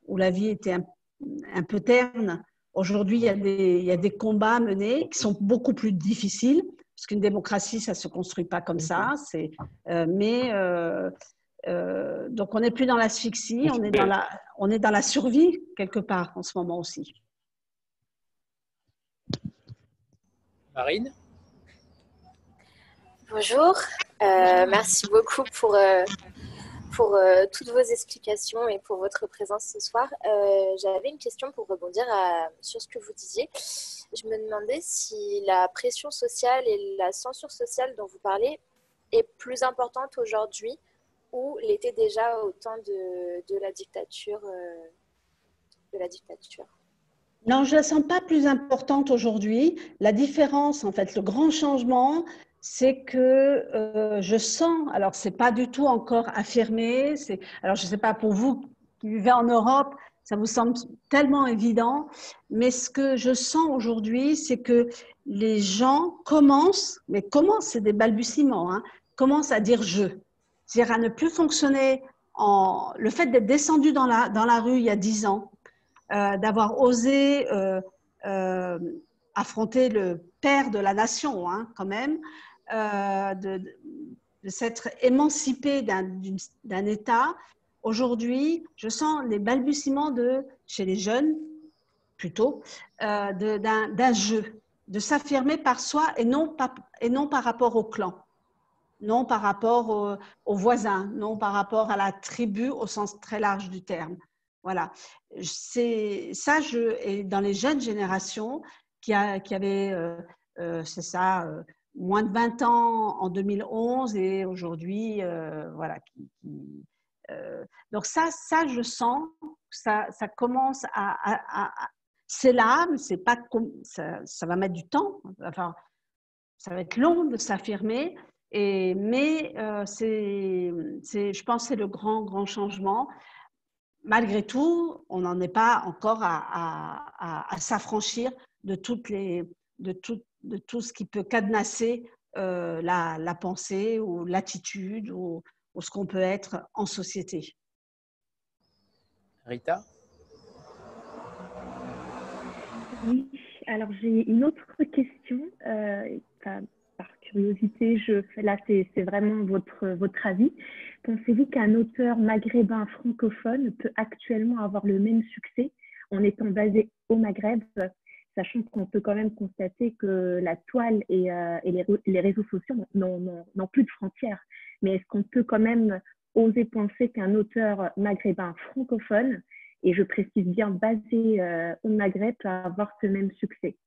où la vie était un peu terne. Aujourd'hui, il y a des combats menés qui sont beaucoup plus difficiles, parce qu'une démocratie, ça ne se construit pas comme ça. Donc, on n'est plus dans l'asphyxie, on est dans la survie, quelque part, en ce moment aussi. Marine? Bonjour, merci beaucoup pour toutes vos explications et pour votre présence ce soir. J'avais une question pour rebondir sur ce que vous disiez. Je me demandais si la pression sociale et la censure sociale dont vous parlez est plus importante aujourd'hui ou l'était déjà au temps de la dictature. Non, je ne la sens pas plus importante aujourd'hui. La différence, en fait, le grand changement, c'est que je sens, alors ce n'est pas du tout encore affirmé, alors je ne sais pas, pour vous qui vivez en Europe, ça vous semble tellement évident, mais ce que je sens aujourd'hui, c'est que les gens commencent, c'est des balbutiements, hein, commencent à dire « je », c'est-à-dire à ne plus fonctionner le fait d'être descendu dans la rue il y a 10 ans, d'avoir osé affronter le père de la nation, hein, quand même, de s'être émancipé d'un État. Aujourd'hui, je sens les balbutiements chez les jeunes, plutôt, d'un jeu, de s'affirmer par soi et non par rapport au clan, non par rapport aux voisins, non par rapport à la tribu au sens très large du terme. Voilà, c'est ça. Et dans les jeunes générations qui avaient, c'est ça, moins de 20 ans en 2011 et aujourd'hui, voilà. Donc ça, je sens que ça commence c'est là, mais c'est pas ça va mettre du temps. Enfin, ça va être long de s'affirmer. Mais je pense que c'est le grand changement. Malgré tout, on n'en est pas encore à s'affranchir de tout ce qui peut cadenasser la pensée ou l'attitude ou ce qu'on peut être en société. Rita? Oui, alors j'ai une autre question. Par curiosité, là c'est vraiment votre avis. Pensez-vous qu'un auteur maghrébin francophone peut actuellement avoir le même succès en étant basé au Maghreb, sachant qu'on peut quand même constater que la toile et les réseaux sociaux n'ont plus de frontières. Mais est-ce qu'on peut quand même oser penser qu'un auteur maghrébin francophone, et je précise bien basé au Maghreb, peut avoir ce même succès?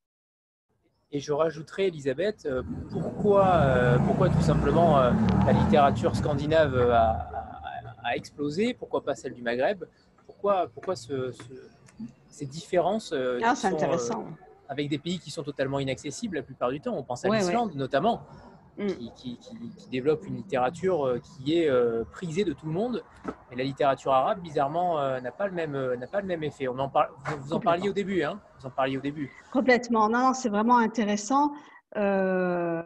Et je rajouterais, Elisabeth, pourquoi tout simplement la littérature scandinave a explosé, pourquoi pas celle du Maghreb, pourquoi ces différences c'est intéressant. Avec des pays qui sont totalement inaccessibles la plupart du temps. On pense à l'Islande notamment, qui développe une littérature qui est prisée de tout le monde, mais la littérature arabe, bizarrement, n'a pas le même effet. Vous en parliez au début, hein? Vous en parliez au début. Complètement. Non, c'est vraiment intéressant. Bon,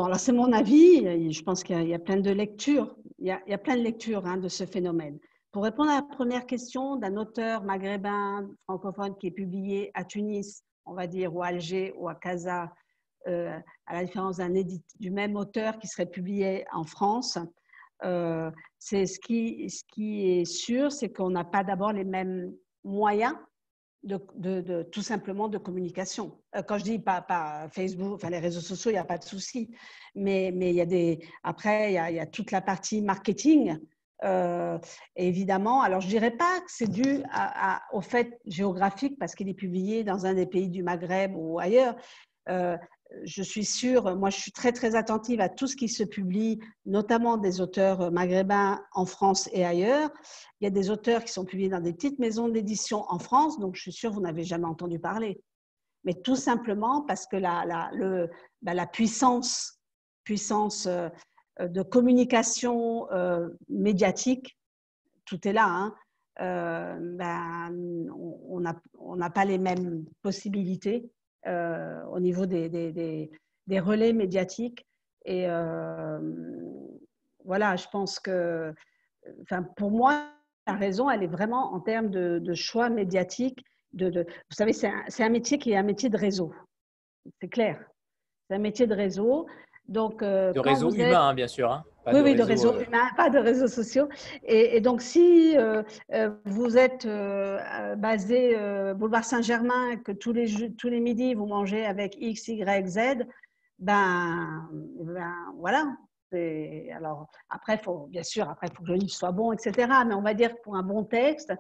alors c'est mon avis. Je pense qu'il y a plein de lectures. Il y a plein de lectures, hein, de ce phénomène. Pour répondre à la première question d'un auteur maghrébin francophone qui est publié à Tunis, on va dire, ou à Alger, ou à Casa, à la différence du même auteur qui serait publié en France, c'est ce qui est sûr, c'est qu'on n'a pas d'abord les mêmes moyens tout simplement de communication. Quand je dis pas Facebook, enfin les réseaux sociaux, il n'y a pas de souci, mais il y a après il y a toute la partie marketing. Évidemment, alors je dirais pas que c'est dû au fait géographique parce qu'il est publié dans un des pays du Maghreb ou ailleurs. Je suis sûre, moi je suis très attentive à tout ce qui se publie, notamment des auteurs maghrébins en France et ailleurs. Il y a des auteurs qui sont publiés dans des petites maisons d'édition en France, donc je suis sûre que vous n'avez jamais entendu parler. Mais tout simplement parce que la puissance de communication médiatique, tout est là, hein. On n'a pas les mêmes possibilités au niveau des relais médiatiques. Et voilà, je pense que, pour moi, la raison, elle est vraiment en termes de choix médiatiques Vous savez, c'est un métier qui est un métier de réseau. C'est clair. C'est un métier de réseau. Donc, de réseau humain, hein, bien sûr. Hein. Pas oui, de réseau humain, pas de réseaux sociaux. Et donc, si vous êtes basé boulevard Saint-Germain, que tous les midis, vous mangez avec X, Y, Z, ben voilà. Alors, après, bien sûr, il faut que le livre soit bon, etc. Mais on va dire que pour un bon texte,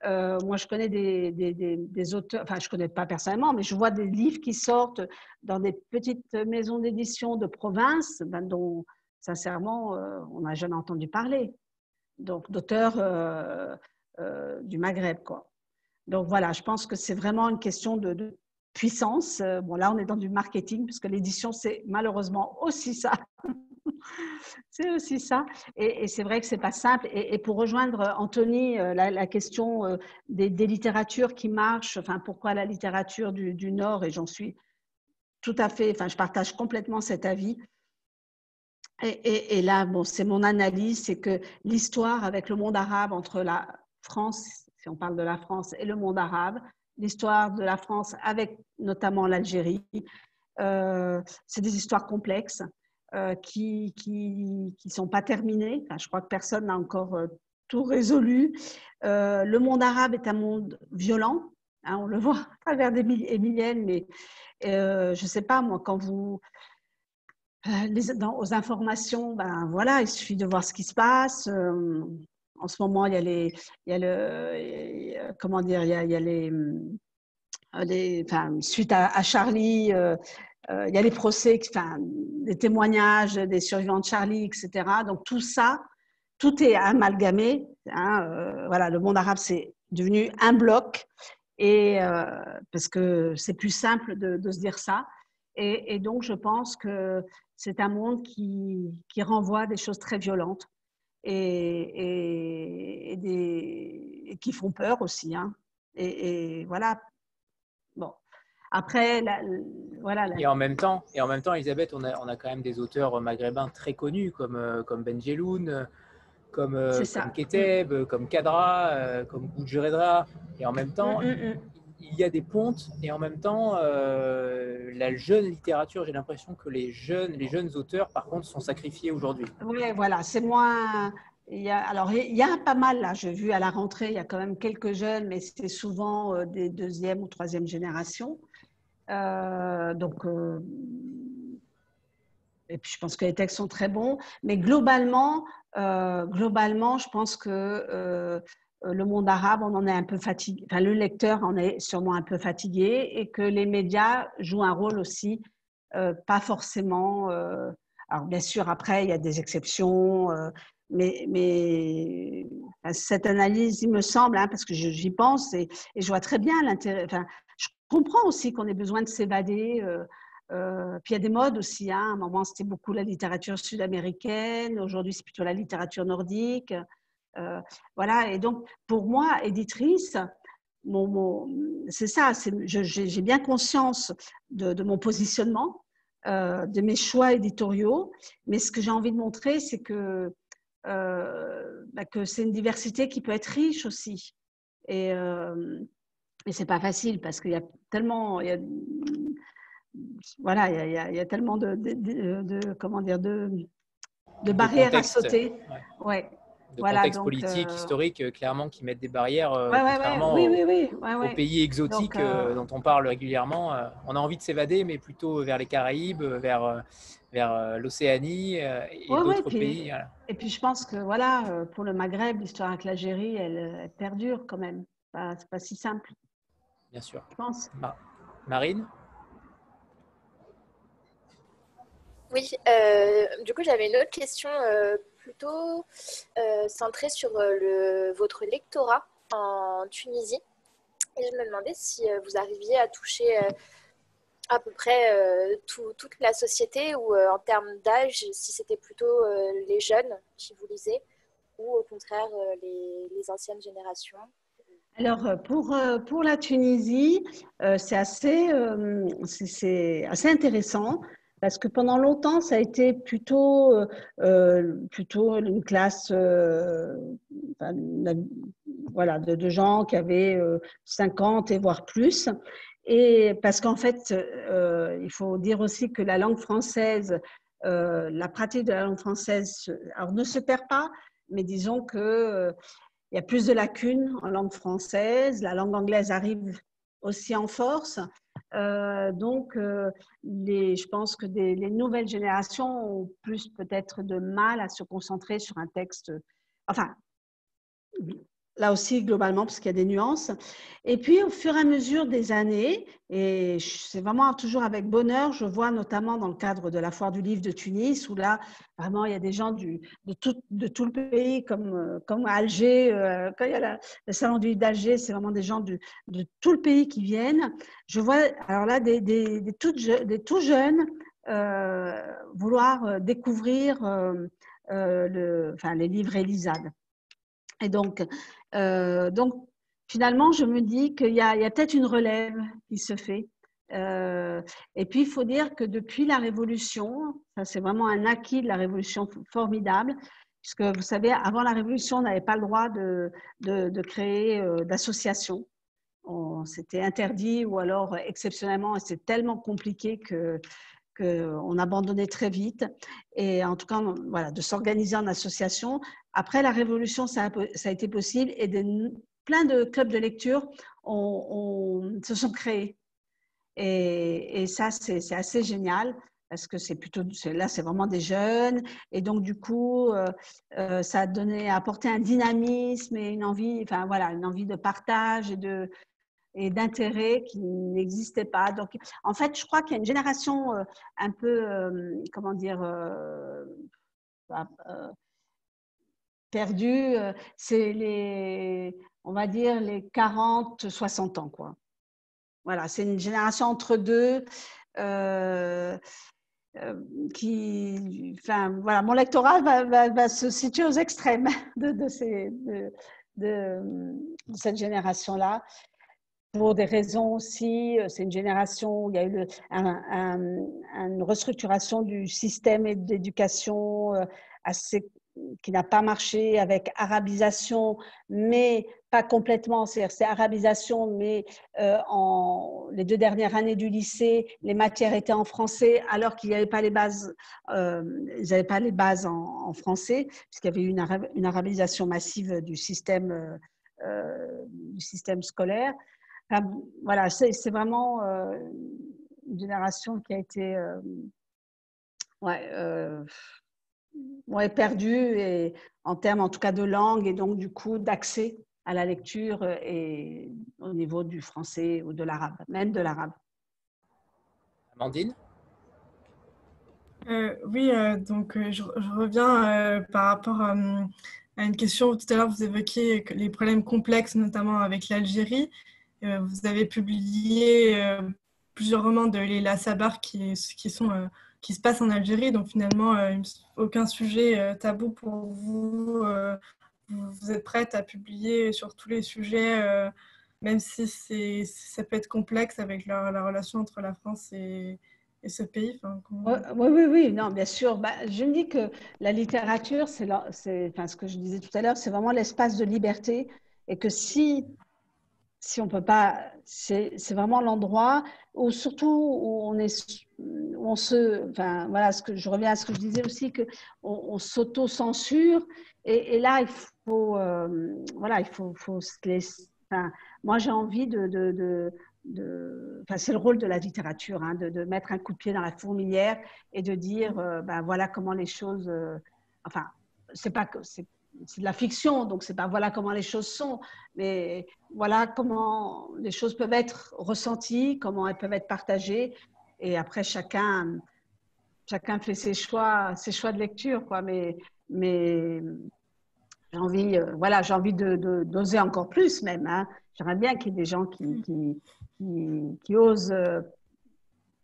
moi, je connais des auteurs, enfin, je ne connais pas personnellement, mais je vois des livres qui sortent dans des petites maisons d'édition de province, ben, dont, sincèrement, on n'a jamais entendu parler. Donc, d'auteurs du Maghreb, quoi. Donc, voilà, je pense que c'est vraiment une question de puissance. Bon, là, on est dans du marketing, puisque l'édition, c'est malheureusement aussi ça. C'est aussi ça. Et c'est vrai que ce n'est pas simple. Et pour rejoindre Anthony, la question des littératures qui marchent, enfin, pourquoi la littérature du Nord, et j'en suis tout à fait, enfin, je partage complètement cet avis. Et là, bon, c'est mon analyse, c'est que l'histoire avec le monde arabe, entre la France, si on parle de la France, et le monde arabe, l'histoire de la France avec notamment l'Algérie, c'est des histoires complexes. Qui sont pas terminées. Enfin, je crois que personne n'a encore tout résolu. Le monde arabe est un monde violent. Hein, on le voit à travers Emilienne, mais je sais pas, moi, quand vous... aux informations, ben voilà, il suffit de voir ce qui se passe. En ce moment, il y a les... comment dire, il y a les enfin, suite à Charlie... il y a les procès, enfin, des témoignages des survivants de Charlie, etc. Donc tout ça, tout est amalgamé. Hein, voilà, le monde arabe, c'est devenu un bloc, et, parce que c'est plus simple de se dire ça. Et donc, je pense que c'est un monde qui renvoie des choses très violentes et qui font peur aussi. Hein. Et voilà. Bon. Après, voilà. Et en même temps, Elisabeth, on a quand même des auteurs maghrébins très connus comme Benjeloun, comme Keteb, comme Kadra, comme Boudjeredra. Et en même temps, il y a des pontes. Et en même temps, la jeune littérature, j'ai l'impression que les jeunes auteurs, par contre, sont sacrifiés aujourd'hui. Oui, voilà, c'est moins... il y a pas mal, là, j'ai vu à la rentrée, il y a quand même quelques jeunes, mais c'est souvent des deuxième ou troisième génération. Et puis je pense que les textes sont très bons, mais globalement, je pense que le monde arabe, on en est un peu fatigué, enfin le lecteur en est sûrement un peu fatigué, et que les médias jouent un rôle aussi, pas forcément. Alors bien sûr, après il y a des exceptions, mais cette analyse, il me semble, hein, parce que j'y pense et je vois très bien l'intérêt. Enfin, je comprends aussi qu'on ait besoin de s'évader. Puis il y a des modes aussi. Hein. À un moment, c'était beaucoup la littérature sud-américaine. Aujourd'hui, c'est plutôt la littérature nordique. Voilà. Et donc, pour moi, éditrice, c'est ça. J'ai bien conscience de mon positionnement, de mes choix éditoriaux. Mais ce que j'ai envie de montrer, c'est que c'est une diversité qui peut être riche aussi. Et c'est pas facile parce qu'il y a tellement... voilà, il y a tellement comment dire, de barrières à sauter. Ouais. De contexte politique, historique, clairement, qui mettent des barrières, contrairement aux pays exotiques dont on parle régulièrement. On a envie de s'évader, mais plutôt vers les Caraïbes, vers l'Océanie et d'autres pays. Voilà. Et puis, je pense que voilà, pour le Maghreb, l'histoire avec l'Algérie, elle perdure quand même. C'est pas si simple. Bien sûr. Je pense. Marine ? Oui, du coup, j'avais une autre question plutôt centrée sur votre lectorat en Tunisie. Et je me demandais si vous arriviez à toucher à peu près toute la société ou en termes d'âge, si c'était plutôt les jeunes qui vous lisaient ou au contraire les anciennes générations. Alors, pour la Tunisie, c'est assez intéressant Parce que pendant longtemps, ça a été plutôt une classe enfin, voilà, de gens qui avaient 50 et voire plus. Et parce qu'en fait, il faut dire aussi que la langue française, la pratique de la langue française alors, ne se perd pas, mais disons que il y a plus de lacunes en langue française. La langue anglaise arrive aussi en force. Donc, je pense que les nouvelles générations ont plus peut-être de mal à se concentrer sur un texte. Enfin, là aussi, globalement, parce qu'il y a des nuances. Et puis, au fur et à mesure des années, et c'est vraiment toujours avec bonheur, je vois notamment dans le cadre de la Foire du Livre de Tunis, où là, vraiment, il y a des gens de tout le pays, comme à Alger. Quand il y a le Salon du Livre d'Alger, c'est vraiment des gens de tout le pays qui viennent. Je vois, alors là, des tout jeunes vouloir découvrir les livres Élisade. Et donc, finalement, je me dis qu'il y a peut-être une relève qui se fait. Et puis, il faut dire que depuis la Révolution, ça c'est vraiment un acquis de la Révolution formidable, puisque vous savez, avant la Révolution, on n'avait pas le droit de créer d'associations. C'était interdit ou alors exceptionnellement, c'est tellement compliqué qu'on abandonnait très vite. Et en tout cas, voilà, de s'organiser en association. Après la Révolution, ça a été possible et plein de clubs de lecture se sont créés. Et ça, c'est assez génial parce que là, c'est vraiment des jeunes. Et donc, du coup, ça a apporté un dynamisme et une envie, enfin, voilà, une envie de partage et d'intérêt qui n'existait pas. Donc, en fait, je crois qu'il y a une génération un peu, comment dire, perdue. C'est on va dire, les 40-60 ans, quoi. Voilà, c'est une génération entre deux enfin, voilà, mon lectorat va se situer aux extrêmes de cette génération-là. Pour des raisons aussi, c'est une génération où il y a eu une restructuration du système d'éducation qui n'a pas marché, avec arabisation, mais pas complètement. C'est arabisation, mais les 2 dernières années du lycée, les matières étaient en français, alors qu'il n'y avait pas les bases, ils n'avaient pas les bases en français, puisqu'il y avait eu une arabisation massive du système scolaire. Enfin, voilà, c'est vraiment une génération qui a été perdue et, en termes en tout cas de langue et donc du coup d'accès à la lecture et au niveau du français ou de l'arabe, même de l'arabe. Amandine? Oui, donc je reviens par rapport à une question. Tout à l'heure, vous évoquiez les problèmes complexes, notamment avec l'Algérie. Vous avez publié plusieurs romans de Leila Sabar qui se passent en Algérie. Donc finalement, aucun sujet tabou pour vous. Vous êtes prête à publier sur tous les sujets, même si ça peut être complexe avec la relation entre la France et ce pays. Oui, non, bien sûr. Je me dis que la littérature, enfin, ce que je disais tout à l'heure, c'est vraiment l'espace de liberté et que si on peut pas, c'est vraiment l'endroit où surtout où enfin voilà, je reviens à ce que je disais aussi, que on s'auto-censure et là il faut voilà, il faut se laisser. Enfin, moi j'ai envie enfin, c'est le rôle de la littérature, hein, de mettre un coup de pied dans la fourmilière et de dire voilà comment les choses. Enfin, c'est de la fiction, donc c'est pas voilà comment les choses sont, mais voilà comment les choses peuvent être ressenties, comment elles peuvent être partagées, et après chacun fait ses choix de lecture, quoi. Mais j'ai envie, j'ai envie d'oser encore plus même. Hein. J'aimerais bien qu'il y ait des gens qui osent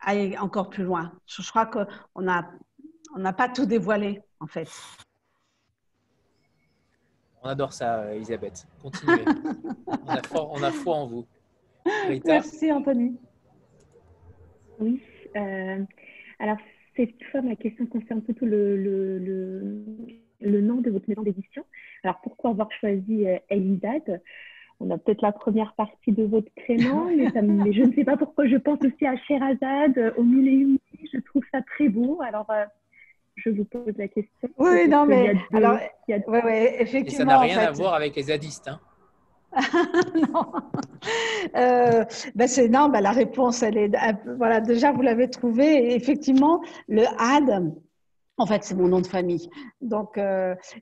aller encore plus loin. Je crois qu'on n'a pas tout dévoilé en fait. On adore ça, Elisabeth. Continuez. on a foi en vous. Rita? Merci, Anthony. Oui. Alors, cette fois, ma question concerne plutôt le nom de votre maison d'édition. Alors, pourquoi avoir choisi Elizade? On a peut-être la première partie de votre prénom, mais je ne sais pas pourquoi je pense aussi à Sherazade, au mille et une nuits. Je trouve ça très beau. Alors, je vous pose la question. Oui, non, mais alors, Et effectivement. ça n'a rien à voir avec les zadistes. Hein. Non. La réponse, elle est. Voilà, déjà, vous l'avez trouvé. Effectivement, le Had, en fait, c'est mon nom de famille. Donc,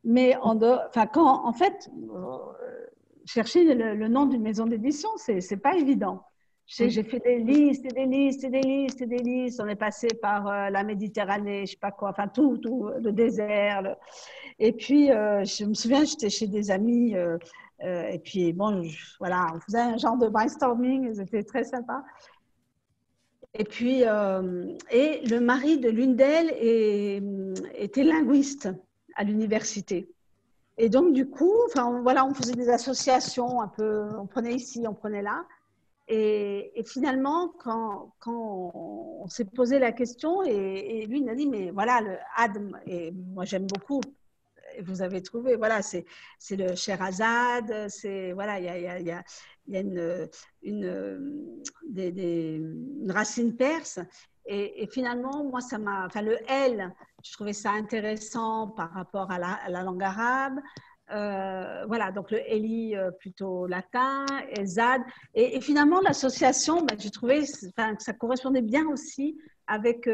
mais en fait, chercher le nom d'une maison d'édition, c'est pas évident. J'ai fait des listes et des listes et des listes et des listes. On est passé par la Méditerranée, je sais pas quoi, enfin tout le désert. Et puis, je me souviens, j'étais chez des amis. Et puis, bon, voilà, on faisait un genre de brainstorming, c'était très sympa. Et puis, et le mari de l'une d'elles était linguiste à l'université. Et donc, du coup, on faisait des associations un peu, on prenait ici, on prenait là. Et finalement, quand on s'est posé la question, et lui, il a dit, mais voilà, le Had, et moi j'aime beaucoup, vous avez trouvé, voilà, c'est le Sherazade, c'est, voilà, il y a une racine perse. Et finalement, moi, le L, je trouvais ça intéressant par rapport à la langue arabe. Voilà, donc le Eli plutôt latin, et Zad. Et finalement, l'association, j'ai trouvé que ça correspondait bien aussi avec,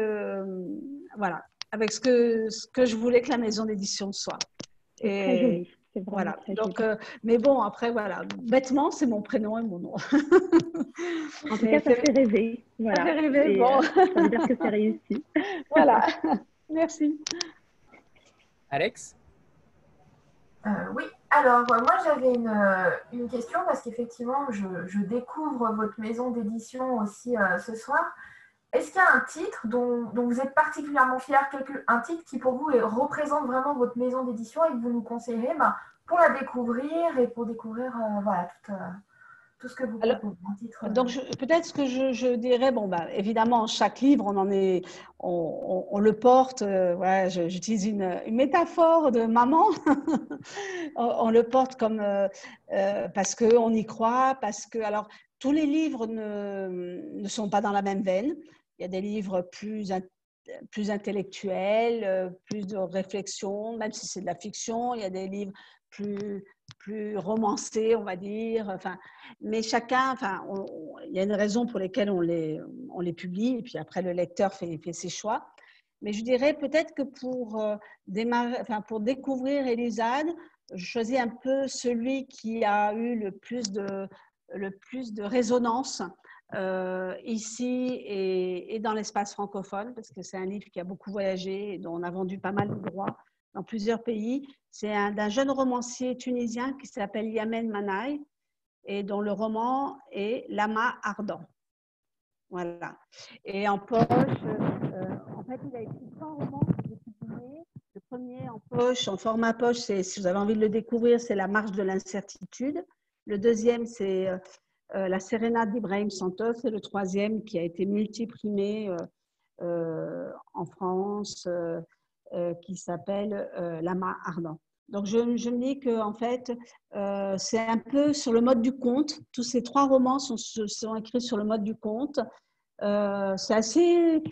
voilà, avec ce que je voulais que la maison d'édition soit. C'est très joli. C'est vraiment voilà. Donc, mais bon, après, voilà, bêtement, c'est mon prénom et mon nom. En tout cas, ça fait rêver. Voilà. Ça fait rêver, bon. Ça veut dire que c'est réussi. Voilà, merci. Alex? Oui, alors moi j'avais une question parce qu'effectivement je découvre votre maison d'édition aussi ce soir. Est-ce qu'il y a un titre dont vous êtes particulièrement fier, un titre qui pour vous représente vraiment votre maison d'édition et que vous nous conseillerez pour la découvrir et pour découvrir voilà, tout ce que vous proposez. Donc peut-être ce que je dirais, évidemment, chaque livre, on le porte, voilà, j'utilise une métaphore de maman, on le porte comme, parce qu'on y croit, parce que, alors, tous les livres ne sont pas dans la même veine. Il y a des livres plus intellectuels, plus de réflexion, même si c'est de la fiction. Il y a des livres plus romancés, on va dire. Mais chacun, il y a une raison pour laquelle on les publie, et puis après le lecteur fait ses choix. Mais je dirais peut-être que pour découvrir Elizade, je choisis un peu celui qui a eu le plus de résonance ici et dans l'espace francophone, parce que c'est un livre qui a beaucoup voyagé et dont on a vendu pas mal de droits dans plusieurs pays. C'est d'un jeune romancier tunisien qui s'appelle Yamen Manaï et dont le roman est Lama ardent. Voilà. Et en poche, en fait, il a écrit 3 romans que j'ai publiés. Le premier en poche, en format poche, si vous avez envie de le découvrir, c'est La marche de l'incertitude. Le deuxième, c'est La sérénade d'Ibrahim Santos. Et le troisième, qui a été multiprimé en France, qui s'appelle Lama ardent. Donc, je me dis qu'en fait, c'est un peu sur le mode du conte. Tous ces 3 romans sont écrits sur le mode du conte. C'est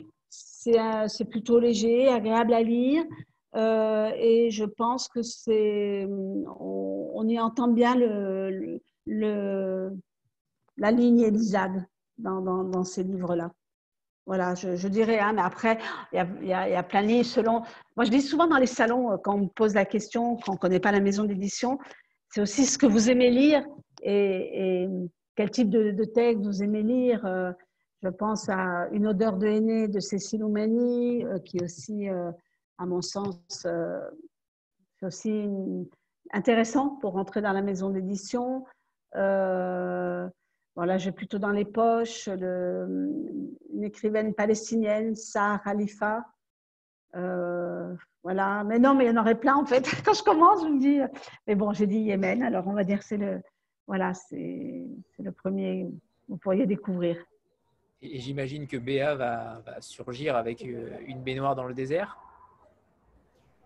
plutôt léger, agréable à lire. Et je pense que on y entend bien la ligne Elizade dans ces livres-là. Voilà, je dirais, mais après, il y a plein de livres selon… Moi, je dis souvent dans les salons, quand on me pose la question, quand on ne connaît pas la maison d'édition, c'est aussi ce que vous aimez lire et quel type de texte vous aimez lire. Je pense à Une odeur de henné de Cécile Oumani, qui est aussi, à mon sens, c'est aussi intéressant pour rentrer dans la maison d'édition. Voilà, j'ai plutôt dans les poches une écrivaine palestinienne, Sahar Khalifa. Voilà, mais non, mais il y en aurait plein en fait. Quand je commence, je me dis, mais bon, j'ai dit Yémen, alors on va dire que c'est le premier que vous pourriez découvrir. Et j'imagine que Béa va surgir avec une baignoire dans le désert.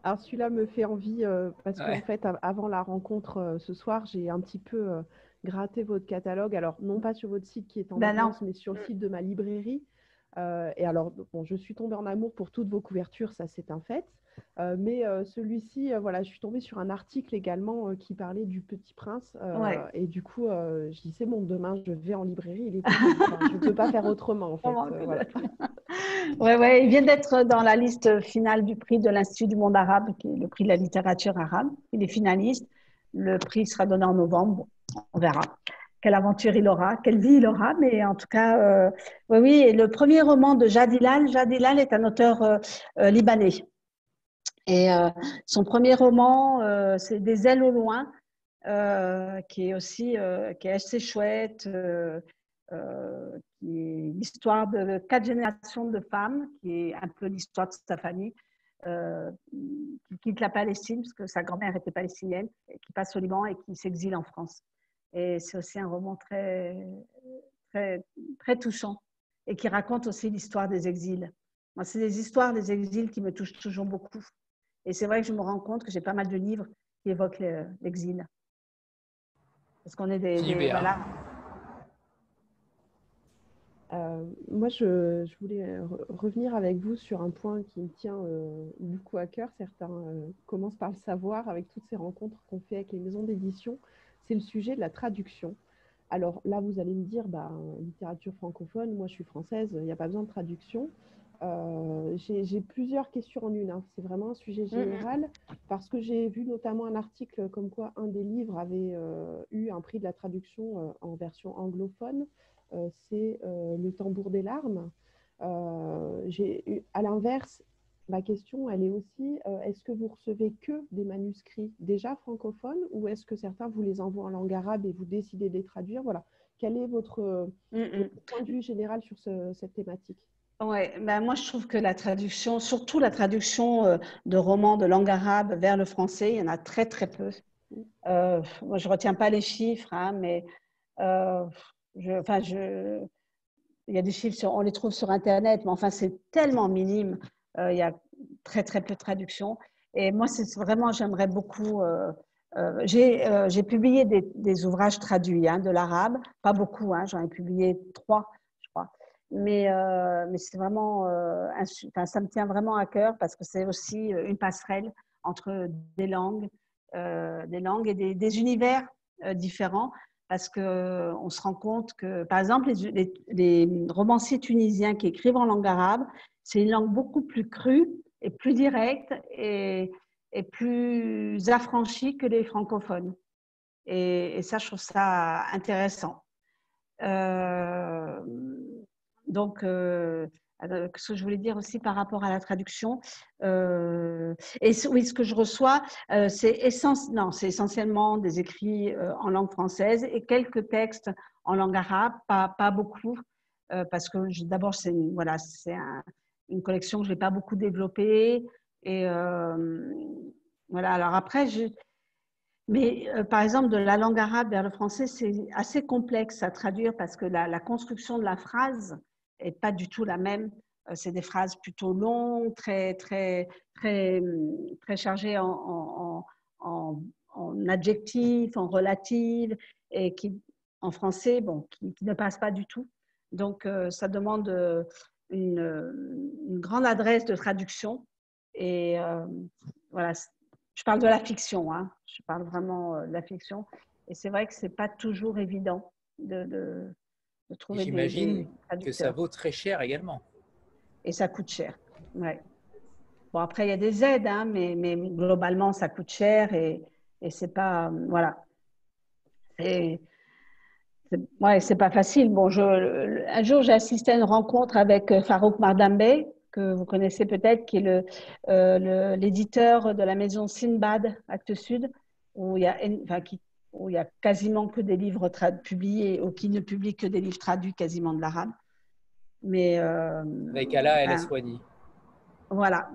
Alors celui-là me fait envie parce qu'en Ouais. fait, avant la rencontre ce soir, j'ai un petit peu gratté votre catalogue. Alors non pas sur votre site qui est en Ben non. avance, mais sur le site de ma librairie. Et alors, bon, je suis tombée en amour pour toutes vos couvertures, ça c'est un fait. Mais celui-ci, voilà, je suis tombée sur un article également qui parlait du Petit Prince. Ouais. Et du coup, je dis, c'est bon, demain je vais en librairie. Il est enfin, je ne peux pas faire autrement en fait. Voilà. Ouais, il vient d'être dans la liste finale du prix de l'Institut du monde arabe, qui est le prix de la littérature arabe. Il est finaliste. Le prix sera donné en novembre. On verra quelle aventure il aura, quelle vie il aura. Mais en tout cas, oui. Et le premier roman de Jad Hilal est un auteur libanais. Et son premier roman, c'est Des ailes au loin, qui est aussi qui est assez chouette. Qui est l'histoire de 4 générations de femmes, qui est un peu l'histoire de sa famille, qui quitte la Palestine, parce que sa grand-mère était palestinienne, et qui passe au Liban et qui s'exile en France. Et c'est aussi un roman très touchant, et qui raconte aussi l'histoire des exils. Moi, c'est des histoires des exils qui me touchent toujours beaucoup. Et c'est vrai que je me rends compte que j'ai pas mal de livres qui évoquent l'exil. Parce qu'on est voilà. Moi, je voulais revenir avec vous sur un point qui me tient beaucoup à cœur. Certains commencent par le savoir avec toutes ces rencontres qu'on fait avec les maisons d'édition. C'est le sujet de la traduction. Alors là, vous allez me dire, littérature francophone, moi je suis française, il n'y a pas besoin de traduction. J'ai plusieurs questions en une. Hein. C'est vraiment un sujet général parce que j'ai vu notamment un article comme quoi un des livres avait eu un prix de la traduction en version anglophone. C'est Le tambour des larmes. À l'inverse, ma question, elle est aussi, est-ce que vous recevez que des manuscrits déjà francophones ou est-ce que certains vous les envoient en langue arabe et vous décidez de les traduire? Voilà. Quel est votre point de vue général sur cette thématique? Ouais, moi je trouve que la traduction, surtout la traduction de romans de langue arabe vers le français, il y en a très peu. Moi je retiens pas les chiffres, hein, mais il y a des chiffres, on les trouve sur Internet, mais enfin c'est tellement minime. Il y a très peu de traduction. Et moi c'est vraiment, j'aimerais beaucoup. J'ai publié des ouvrages traduits de l'arabe, pas beaucoup, j'en ai publié 3, je crois. Mais c'est vraiment, ça me tient vraiment à cœur parce que c'est aussi une passerelle entre des langues et des univers différents. Parce qu'on se rend compte que, par exemple, les romanciers tunisiens qui écrivent en langue arabe, c'est une langue beaucoup plus crue et plus directe et plus affranchie que les francophones. Et ça, je trouve ça intéressant. Donc, ce que je voulais dire aussi par rapport à la traduction, oui, ce que je reçois, c'est essentiellement des écrits en langue française et quelques textes en langue arabe, pas beaucoup, parce que d'abord, c'est une collection que je n'ai pas beaucoup développée. Et voilà, alors après, mais par exemple, de la langue arabe vers le français, c'est assez complexe à traduire parce que la construction de la phrase n'est pas du tout la même. C'est des phrases plutôt longues, très chargées en adjectifs, en relatives, et qui, en français, qui ne passent pas du tout. Donc, ça demande une grande adresse de traduction. Et voilà. Je parle de la fiction, je parle vraiment de la fiction. Et c'est vrai que ce n'est pas toujours évident de trouver des traducteurs. J'imagine que ça vaut très cher également. Et ça coûte cher, ouais. Bon, après, il y a des aides, mais globalement, ça coûte cher et c'est pas… Voilà. C'est pas facile. Bon, un jour, j'ai assisté à une rencontre avec Farouk Mardambe, que vous connaissez peut-être, qui est l'éditeur de la maison Sinbad, Actes Sud, où il y a quasiment que des livres publiés, ou qui ne publie que des livres traduits quasiment de l'arabe. Mais avec Ala El Aswani. Voilà,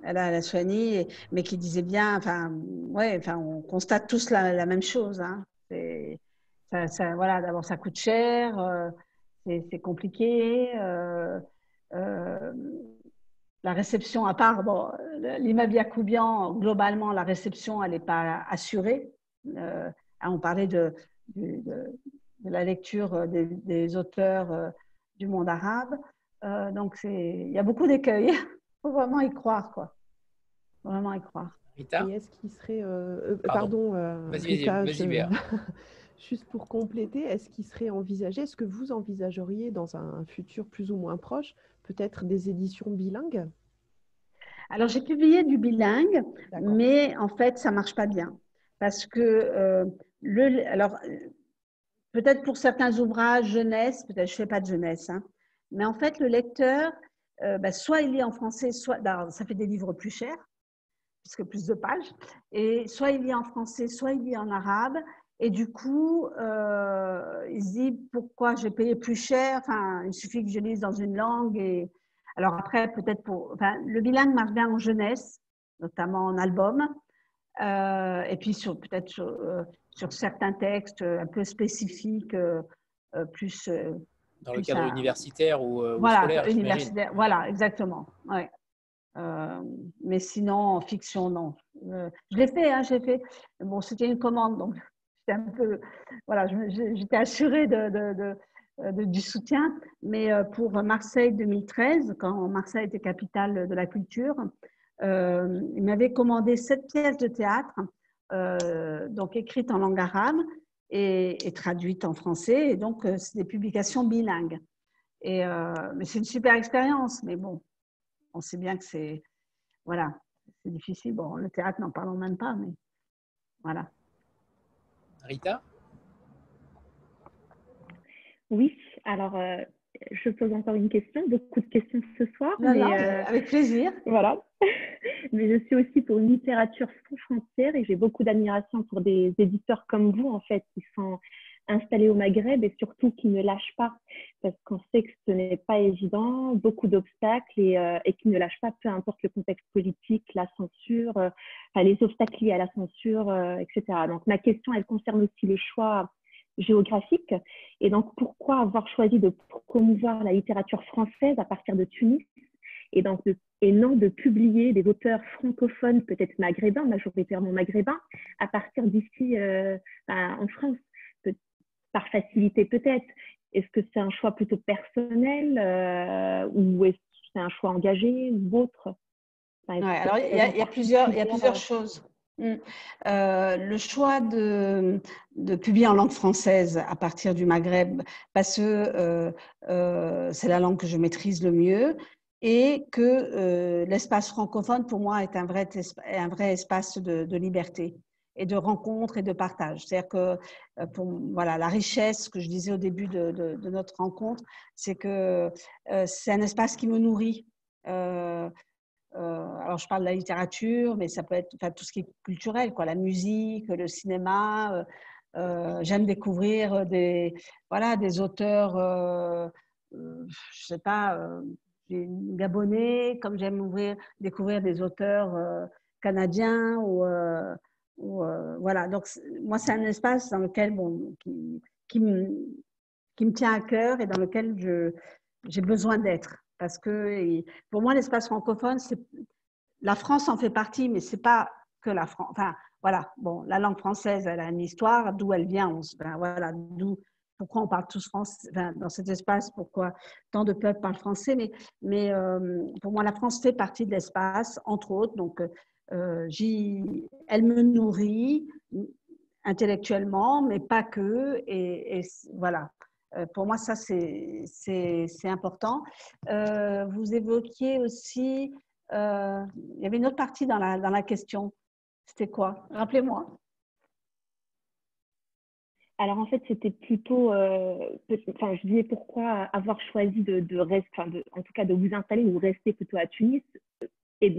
Ala El Aswani, mais qui disait bien, on constate tous la même chose. Voilà, d'abord ça coûte cher. c'est compliqué. La réception, à part bon, l'immeuble Yacoubian, globalement, la réception, elle n'est pas assurée. On parlait de la lecture des auteurs du monde arabe. Donc, il y a beaucoup d'écueils. Il faut vraiment y croire, quoi. Vraiment y croire. Rita? Et est-ce qu'il serait… Pardon. Rita, Vas-y, Béa. juste pour compléter, est-ce qu'il serait envisagé, est-ce que vous envisageriez dans un futur plus ou moins proche, peut-être des éditions bilingues? Alors, j'ai publié du bilingue, mais en fait, ça ne marche pas bien. Parce que, peut-être pour certains ouvrages jeunesse, peut-être je ne fais pas de jeunesse, hein, mais en fait, le lecteur, soit il lit en français, soit ça fait des livres plus chers, puisque plus de pages, et soit il lit en français, soit il lit en arabe, et du coup, il se dit pourquoi je vais payer plus cher, enfin, il suffit que je lise dans une langue. Et alors après, peut-être le bilingue marche bien en jeunesse, notamment en album, et puis peut-être sur certains textes un peu spécifiques, plus… Dans le cadre universitaire ou voilà, scolaire, universitaire, voilà, exactement. Ouais. Mais sinon, en fiction, non. Je l'ai fait, hein, j'ai fait. Bon, c'était une commande, donc j'étais un peu… Voilà, j'étais assurée du soutien. Mais pour Marseille 2013, quand Marseille était capitale de la culture, il m'avait commandé 7 pièces de théâtre, donc écrites en langue arabe et traduites en français. Et donc, c'est des publications bilingues. Mais c'est une super expérience. Mais bon, on sait bien que c'est… Voilà, c'est difficile. Bon, le théâtre, n'en parlons même pas, mais voilà. Rita? Oui, alors je pose encore une question, beaucoup de questions ce soir. Non, avec plaisir. Voilà. Mais je suis aussi pour une littérature sans frontières et j'ai beaucoup d'admiration pour des éditeurs comme vous, en fait, qui sont installés au Maghreb et surtout qui ne lâchent pas, parce qu'on sait que ce n'est pas évident, beaucoup d'obstacles et qui ne lâchent pas, peu importe le contexte politique, la censure, les obstacles liés à la censure, etc. Donc ma question, elle concerne aussi le choix géographique. Et donc, pourquoi avoir choisi de promouvoir la littérature française à partir de Tunis et non de publier des auteurs francophones, peut-être maghrébins, majoritairement maghrébins, à partir d'ici en France, par facilité peut-être. Est-ce que c'est un choix plutôt personnel ou est-ce que c'est un choix engagé ou autre? Alors, il y a plusieurs choses. Le choix de publier en langue française à partir du Maghreb, parce que c'est la langue que je maîtrise le mieux et que l'espace francophone, pour moi, est un vrai espace de liberté et de rencontre et de partage. C'est-à-dire que voilà, la richesse que je disais au début de notre rencontre, c'est que c'est un espace qui me nourrit. Alors, je parle de la littérature, mais ça peut être tout ce qui est culturel, quoi, la musique, le cinéma. J'aime découvrir des auteurs, je sais pas, gabonais, comme j'aime découvrir des auteurs canadiens voilà. Donc, moi, c'est un espace dans lequel, qui me tient à cœur et dans lequel j'ai besoin d'être. Parce que pour moi, l'espace francophone, la France en fait partie, mais ce n'est pas que la France. Enfin, voilà, bon, la langue française, elle a une histoire, d'où elle vient. Voilà, pourquoi on parle tous français dans cet espace, pourquoi tant de peuples parlent français. Mais pour moi, la France fait partie de l'espace, entre autres. Donc, elle me nourrit intellectuellement, mais pas que. Et voilà. Pour moi, ça, c'est important. Vous évoquiez aussi, il y avait une autre partie dans la question. C'était quoi? Rappelez-moi. Alors, en fait, c'était plutôt, je disais pourquoi avoir choisi de rester, en tout cas de vous installer ou rester plutôt à Tunis. Et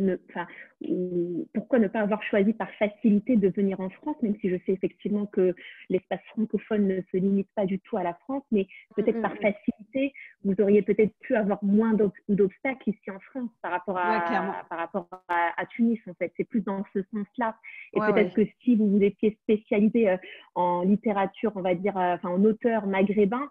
pourquoi ne pas avoir choisi par facilité de venir en France, même si je sais effectivement que l'espace francophone ne se limite pas du tout à la France, mais peut-être par facilité, vous auriez peut-être pu avoir moins d'obstacles ici en France par rapport à Tunis, en fait. C'est plus dans ce sens-là. Et peut-être que si vous étiez spécialisé en littérature, on va dire, en auteur maghrébin,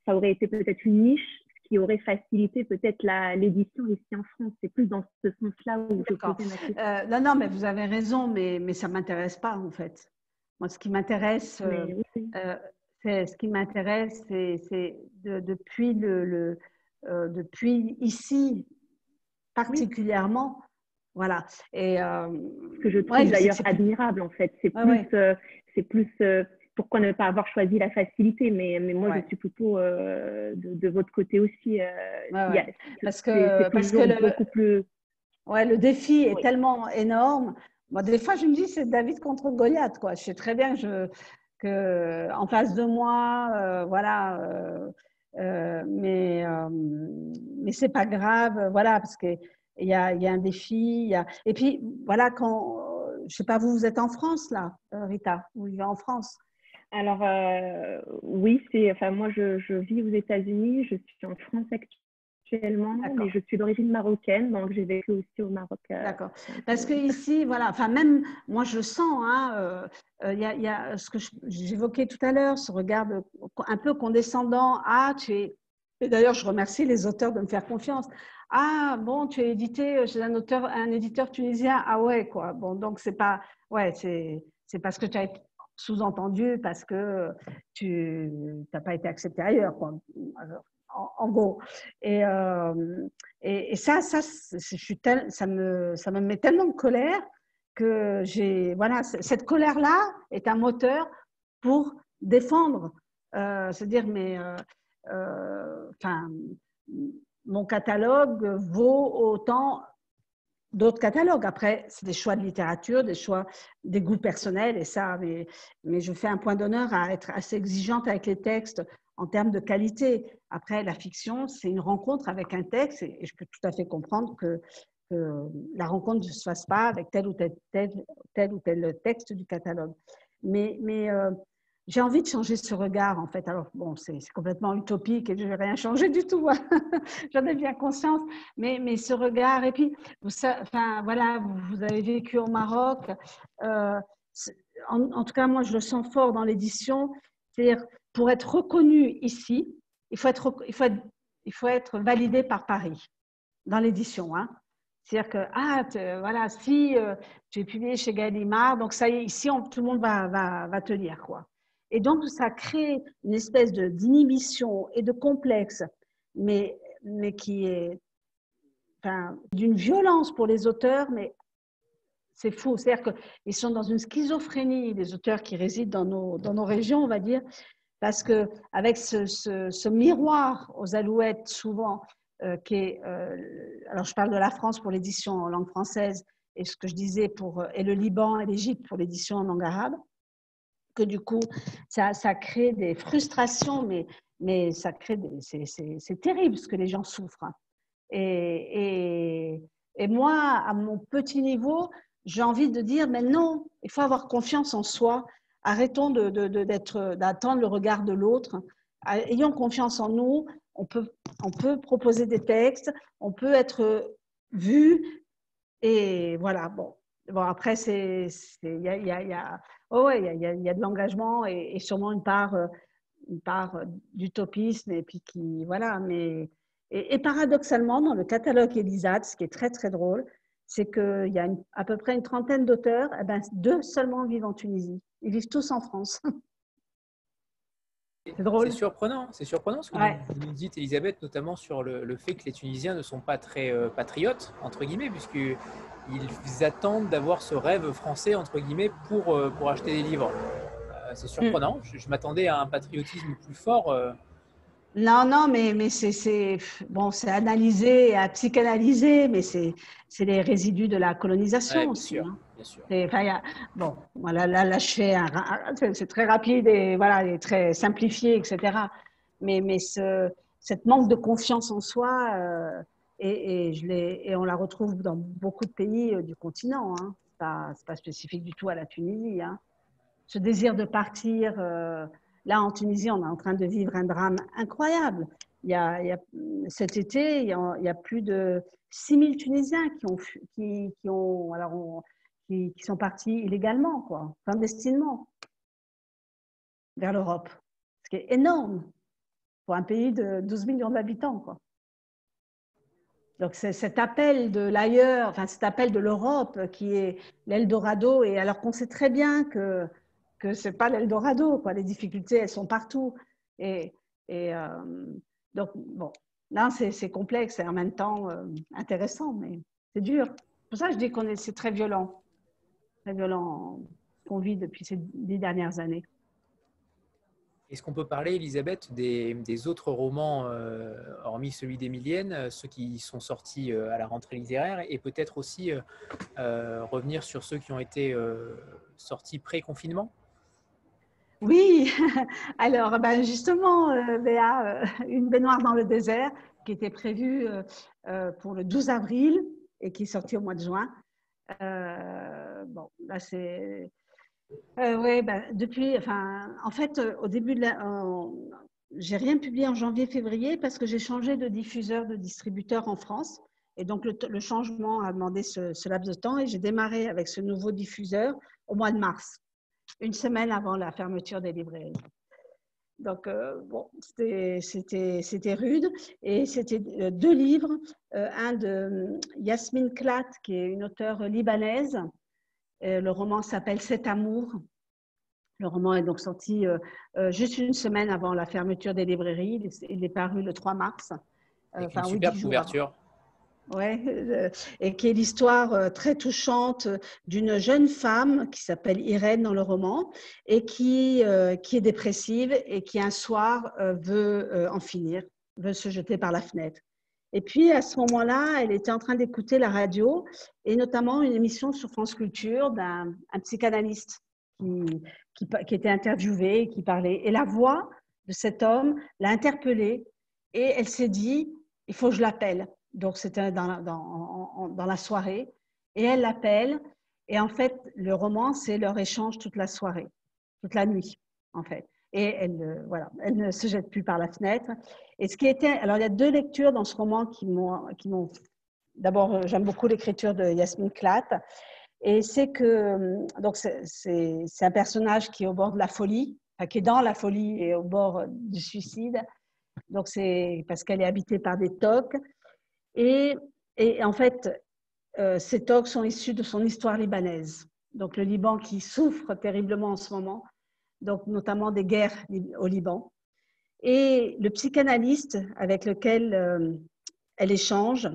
ça aurait été peut-être une niche qui aurait facilité peut-être l'édition ici en France. C'est plus dans ce sens-là où je posais ma question. Non, mais vous avez raison, mais ça ne m'intéresse pas en fait. Moi, ce qui m'intéresse, c'est depuis ici particulièrement, voilà. Et ce que je trouve d'ailleurs admirable en fait, c'est plus pourquoi ne pas avoir choisi la facilité, mais moi je suis plutôt de votre côté aussi. Parce que beaucoup plus. Ouais, le défi est tellement énorme. Moi, des fois, je me dis, c'est David contre Goliath, quoi. Je sais très bien que en face de moi, voilà. Mais c'est pas grave, voilà, parce qu'il y a un défi. Et puis, voilà, je sais pas, vous êtes en France, là, Rita, vous vivez en France. Alors, oui, moi, je vis aux États-Unis, je suis en France actuellement, mais je suis d'origine marocaine, donc j'ai vécu aussi au Maroc. D'accord. Parce que ici, voilà, enfin même moi je sens, il y a ce que j'évoquais tout à l'heure, ce regard un peu condescendant. Ah, et d'ailleurs je remercie les auteurs de me faire confiance. Ah bon, tu es édité chez un éditeur tunisien. Ah ouais, quoi. Bon, donc c'est pas, ouais, c'est parce que tu as été sous-entendu, parce que tu n'as pas été accepté ailleurs, quoi. En gros. Et ça me met tellement de colère que voilà, cette colère-là est un moteur pour défendre, c'est-à-dire, mon catalogue vaut autant d'autres catalogues. Après, c'est des choix de littérature, des goûts personnels, et ça, mais je fais un point d'honneur à être assez exigeante avec les textes en termes de qualité. Après, la fiction, c'est une rencontre avec un texte, et je peux tout à fait comprendre que la rencontre ne se fasse pas avec tel ou tel texte du catalogue. Mais j'ai envie de changer ce regard, en fait. Alors, bon, c'est complètement utopique et je ne vais rien changer du tout. J'en ai bien conscience. Mais ce regard, et puis, voilà, vous avez vécu au Maroc. En tout cas, moi, je le sens fort dans l'édition. C'est-à-dire, pour être reconnu ici, il faut être validé par Paris dans l'édition. C'est-à-dire que, voilà, si tu es publié chez Gallimard, donc ça y est, ici, tout le monde va te lire, quoi. Et donc, ça crée une espèce d'inhibition et de complexe, mais qui est d'une violence pour les auteurs, mais c'est fou. C'est-à-dire qu'ils sont dans une schizophrénie, les auteurs qui résident dans nos régions, on va dire, parce qu'avec ce miroir aux alouettes, souvent, alors je parle de la France pour l'édition en langue française, et ce que je disais et le Liban et l'Égypte pour l'édition en langue arabe, que du coup, ça crée des frustrations, mais ça crée c'est terrible ce que les gens souffrent. Et moi, à mon petit niveau, j'ai envie de dire, mais non, il faut avoir confiance en soi. Arrêtons d'attendre le regard de l'autre. Ayons confiance en nous. On peut proposer des textes, on peut être vu. Et voilà, bon après, il y a de l'engagement et sûrement une part d'utopisme. Et puis voilà, et paradoxalement, dans le catalogue Elisade, ce qui est très, très drôle, c'est qu'il y a à peu près une trentaine d'auteurs, 2 seulement vivent en Tunisie. Ils vivent tous en France. C'est drôle. C'est surprenant ce que vous nous dites, Elisabeth, notamment sur le fait que les Tunisiens ne sont pas très patriotes, entre guillemets, puisqu'ils attendent d'avoir ce rêve français, entre guillemets, pour acheter des livres. C'est surprenant. Je m'attendais à un patriotisme plus fort. Non, mais c'est analysé, à psychanalyser, mais c'est les résidus de la colonisation aussi. Bien sûr. Là, c'est très rapide et voilà, et très simplifié, etc. Mais cette manque de confiance en soi, et on la retrouve dans beaucoup de pays du continent. C'est pas spécifique du tout à la Tunisie. Ce désir de partir. Là, en Tunisie, on est en train de vivre un drame incroyable. Cet été, il y a plus de 6000 Tunisiens qui sont partis illégalement, clandestinement, vers l'Europe. Ce qui est énorme. pour un pays de 12 millions d'habitants, quoi. Donc, c'est cet appel de l'ailleurs, enfin, cet appel de l'Europe qui est l'Eldorado, et alors qu'on sait très bien que ce n'est pas l'Eldorado, quoi. Les difficultés, elles sont partout. Et donc, bon, là, c'est complexe et en même temps intéressant, mais c'est dur. C'est pour ça que je dis que c'est très violent ce qu'on vit depuis ces 10 dernières années. Est-ce qu'on peut parler, Elisabeth, des autres romans, hormis celui d'Émilienne, ceux qui sont sortis à la rentrée littéraire, et peut-être aussi revenir sur ceux qui ont été sortis pré-confinement? Oui, alors ben justement, Béa, Une baignoire dans le désert, qui était prévue pour le 12 avril et qui est sortie au mois de juin. Bon, là c'est... oui, ben, depuis, enfin, en fait, au début de j'ai rien publié en janvier-février parce que j'ai changé de diffuseur, de distributeur en France. Et donc, le changement a demandé ce laps de temps et j'ai démarré avec ce nouveau diffuseur au mois de mars, une semaine avant la fermeture des librairies. Donc, bon, c'était rude. Et c'était 2 livres, un de Yasmine Klat, qui est une auteure libanaise. Le roman s'appelle Cet amour. Le roman est donc sorti juste une semaine avant la fermeture des librairies. Il est paru le 3 mars. Avec une superbe couverture. Oui, et qui est l'histoire très touchante d'une jeune femme qui s'appelle Irène dans le roman et qui est dépressive et qui un soir veut en finir, veut se jeter par la fenêtre. Et puis à ce moment-là, elle était en train d'écouter la radio et notamment une émission sur France Culture d'un psychanalyste qui était interviewé et qui parlait. Et la voix de cet homme l'a interpellée et elle s'est dit, il faut que je l'appelle. Donc, c'était dans la soirée. Et elle l'appelle. Et en fait, le roman, c'est leur échange toute la soirée, toute la nuit, en fait. Et elle, voilà, elle ne se jette plus par la fenêtre. Et ce qui était... Alors, il y a 2 lectures dans ce roman qui m'ont... D'abord, j'aime beaucoup l'écriture de Yasmine Klat. Et c'est que... Donc, c'est un personnage qui est au bord de la folie, enfin, qui est dans la folie et au bord du suicide. Donc, c'est parce qu'elle est habitée par des tocs. Et en fait, ces tocs sont issus de son histoire libanaise. Donc, le Liban qui souffre terriblement en ce moment, donc notamment des guerres au Liban. Et le psychanalyste avec lequel elle échange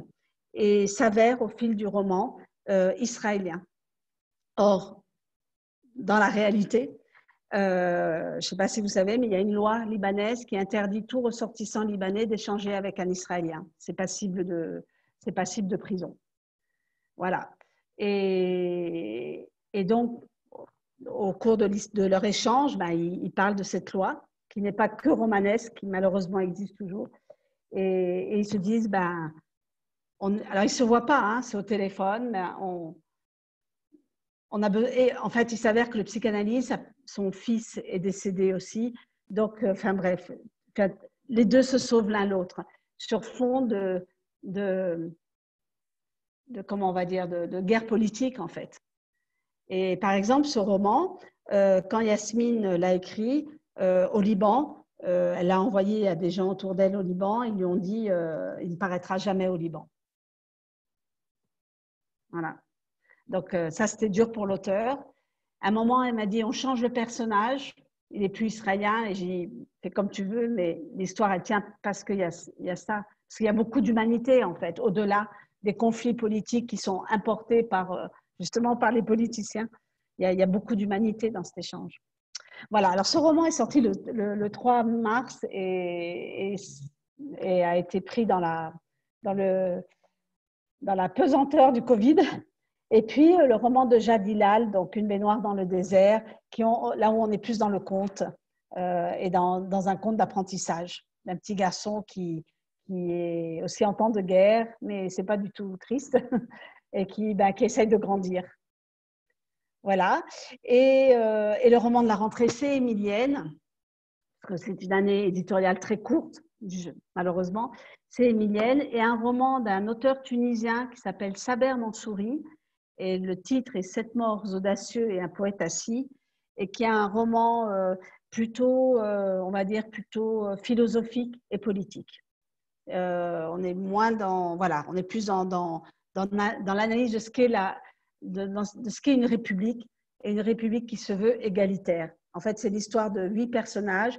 et s'avère au fil du roman israélien. Or, dans la réalité, je ne sais pas si vous savez, mais il y a une loi libanaise qui interdit tout ressortissant libanais d'échanger avec un Israélien. C'est passible de prison. Voilà. Et donc, au cours de leur échange, ben, ils parlent de cette loi qui n'est pas que romanesque, qui malheureusement existe toujours. Et ils se disent, ben, alors ils ne se voient pas, hein, c'est au téléphone, mais et en fait, il s'avère que le psychanalyste, son fils est décédé aussi. Donc, enfin bref, les 2 se sauvent l'un l'autre sur fond de comment on va dire, de guerre politique en fait. Et par exemple, ce roman, quand Yasmine l'a écrit au Liban, elle l'a envoyé à des gens autour d'elle au Liban. Ils lui ont dit, il ne paraîtra jamais au Liban. Voilà. Donc, ça, c'était dur pour l'auteur. À un moment, elle m'a dit, on change le personnage, il n'est plus israélien. Et j'ai dit, fais comme tu veux, mais l'histoire, elle tient parce qu'il y a ça. Parce qu'il y a beaucoup d'humanité, en fait, au-delà des conflits politiques qui sont importés justement par les politiciens. Il y a beaucoup d'humanité dans cet échange. Voilà, alors ce roman est sorti le 3 mars et a été pris dans la pesanteur du Covid. Et puis, le roman de Jad Hilal, donc Une baignoire dans le désert, là où on est plus dans le conte et dans un conte d'apprentissage d'un petit garçon qui est aussi en temps de guerre, mais ce n'est pas du tout triste, et qui essaye de grandir. Voilà. Et le roman de la rentrée, c'est Émilienne, parce que c'est une année éditoriale très courte, malheureusement. C'est Émilienne, et un roman d'un auteur tunisien qui s'appelle Saber Mansouri, et le titre est 7 morts audacieux et un poète assis, et qui est un roman plutôt, on va dire, plutôt philosophique et politique. On est moins dans, voilà, on est plus dans l'analyse de ce qu'est de ce qu'est une république, et une république qui se veut égalitaire. En fait, c'est l'histoire de 8 personnages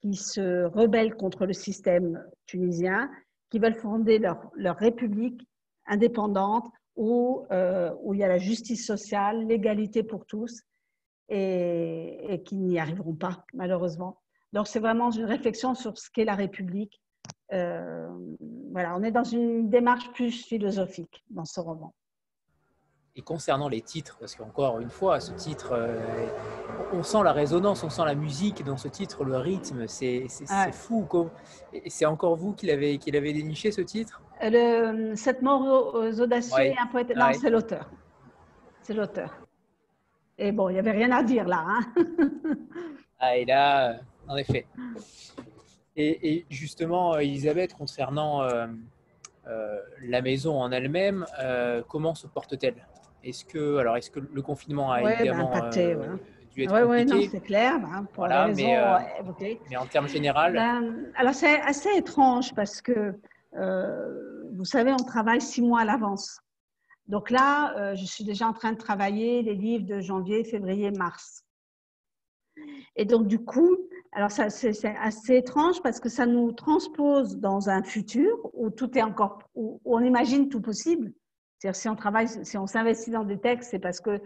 qui se rebellent contre le système tunisien, qui veulent fonder leur république indépendante où il y a la justice sociale, l'égalité pour tous, et qui n'y arriveront pas, malheureusement. Donc, c'est vraiment une réflexion sur ce qu'est la République. Voilà, on est dans une démarche plus philosophique dans ce roman. Et concernant les titres, parce qu'encore une fois, ce titre, on sent la résonance, on sent la musique dans ce titre, le rythme, c'est fou. Et c'est encore vous qui l'avez déniché, ce titre? Cette mort aux audacieux et un poète. Non, c'est l'auteur. C'est l'auteur. Et bon, il n'y avait rien à dire là. Hein. Et là, en effet. Et justement, Elisabeth, concernant la maison en elle-même, comment se porte-t-elle? Est-ce que le confinement a évidemment impacté, dû être compliqué? Non, c'est clair, pour les raisons évoquées. Mais en termes généraux? Alors, c'est assez étrange parce que, vous savez, on travaille 6 mois à l'avance. Donc là, je suis déjà en train de travailler les livres de janvier, février, mars. Et donc, du coup, alors c'est assez étrange parce que ça nous transpose dans un futur où tout est encore, où on imagine tout possible. C'est-à-dire, si on travaille, si on s'investit dans des textes, c'est parce que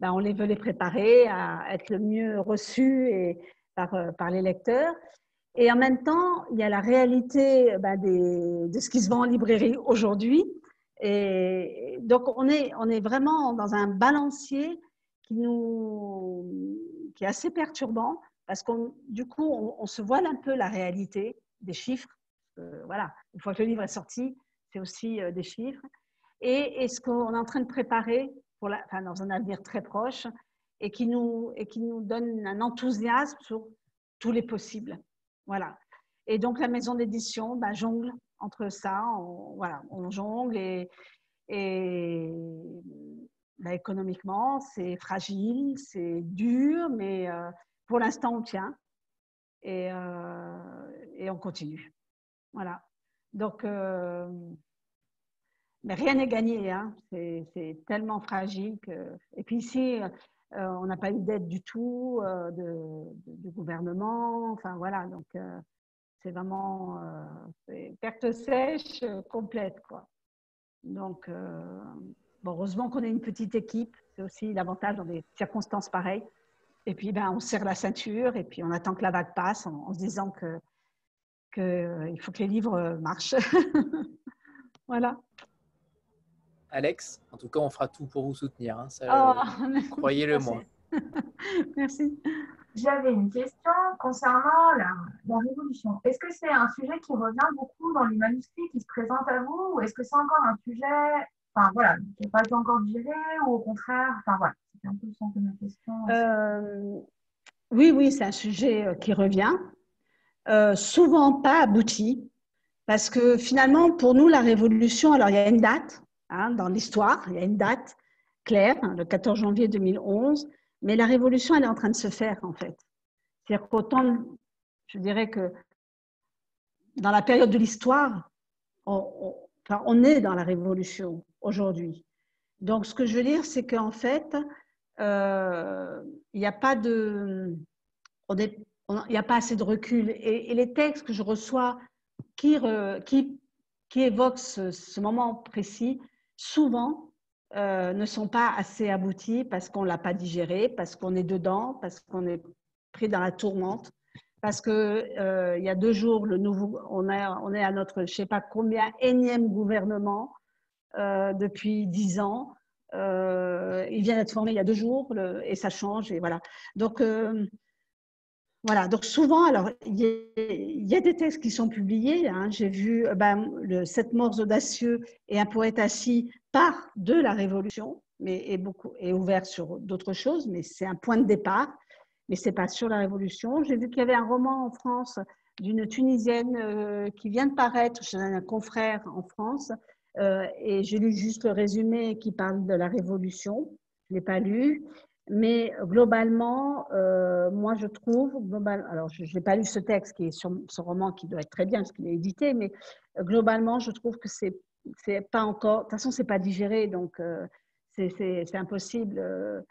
on veut les préparer à être le mieux reçus par les lecteurs. Et en même temps, il y a la réalité de ce qui se vend en librairie aujourd'hui. Et donc, on est vraiment dans un balancier qui est assez perturbant parce du coup, on se voile un peu la réalité des chiffres. Voilà, une fois que le livre est sorti, c'est aussi des chiffres. Et ce qu'on est en train de préparer dans un avenir très proche et qui nous donne un enthousiasme sur tous les possibles. Voilà. Et donc, la maison d'édition jongle entre ça. On jongle et économiquement, c'est fragile, c'est dur, mais pour l'instant, on tient et on continue. Voilà. Donc, mais rien n'est gagné, hein. C'est tellement fragile que. Et puis ici, on n'a pas eu d'aide du tout du gouvernement. Enfin voilà, donc c'est vraiment perte sèche complète, quoi. Donc, heureusement qu'on est une petite équipe. C'est aussi l'avantage dans des circonstances pareilles. Et puis, on serre la ceinture et puis on attend que la vague passe en se disant qu'il faut que les livres marchent. Voilà. Alex, en tout cas, on fera tout pour vous soutenir. Hein, croyez-le moi. Merci. J'avais une question concernant la Révolution. Est-ce que c'est un sujet qui revient beaucoup dans les manuscrits qui se présentent à vous, ou est-ce que c'est encore un sujet, qui n'a pas été encore digéré, ou au contraire, c'est un peu le sens de ma question. Oui, c'est un sujet qui revient, souvent pas abouti, parce que finalement, pour nous, la Révolution, alors il y a une date dans l'histoire, il y a une date claire, le 14 janvier 2011, mais la Révolution, elle est en train de se faire, en fait. C'est-à-dire qu'autant, je dirais que dans la période de l'histoire, on est dans la Révolution aujourd'hui. Donc, ce que je veux dire, c'est qu'en fait, il n'y a pas assez de recul. Et les textes que je reçois qui évoquent ce moment précis, souvent, ne sont pas assez aboutis parce qu'on ne l'a pas digéré, parce qu'on est dedans, parce qu'on est pris dans la tourmente, parce qu'il y a 2 jours, on est à notre, je ne sais pas combien, énième gouvernement depuis 10 ans. Il vient d'être formé il y a 2 jours et ça change. Et voilà. Donc, donc souvent, alors, il y a des textes qui sont publiés. Hein. J'ai vu 7 morts audacieux et un poète assis part de la Révolution, mais est ouvert sur d'autres choses, mais c'est un point de départ, mais ce n'est pas sur la Révolution. J'ai vu qu'il y avait un roman en France d'une Tunisienne qui vient de paraître chez un confrère en France, et j'ai lu juste le résumé qui parle de la Révolution. Je ne l'ai pas lu. Mais globalement, moi je trouve, alors je n'ai pas lu ce texte qui est sur ce roman qui doit être très bien parce qu'il est édité, mais globalement je trouve que c'est pas encore, de toute façon c'est pas digéré, donc c'est impossible,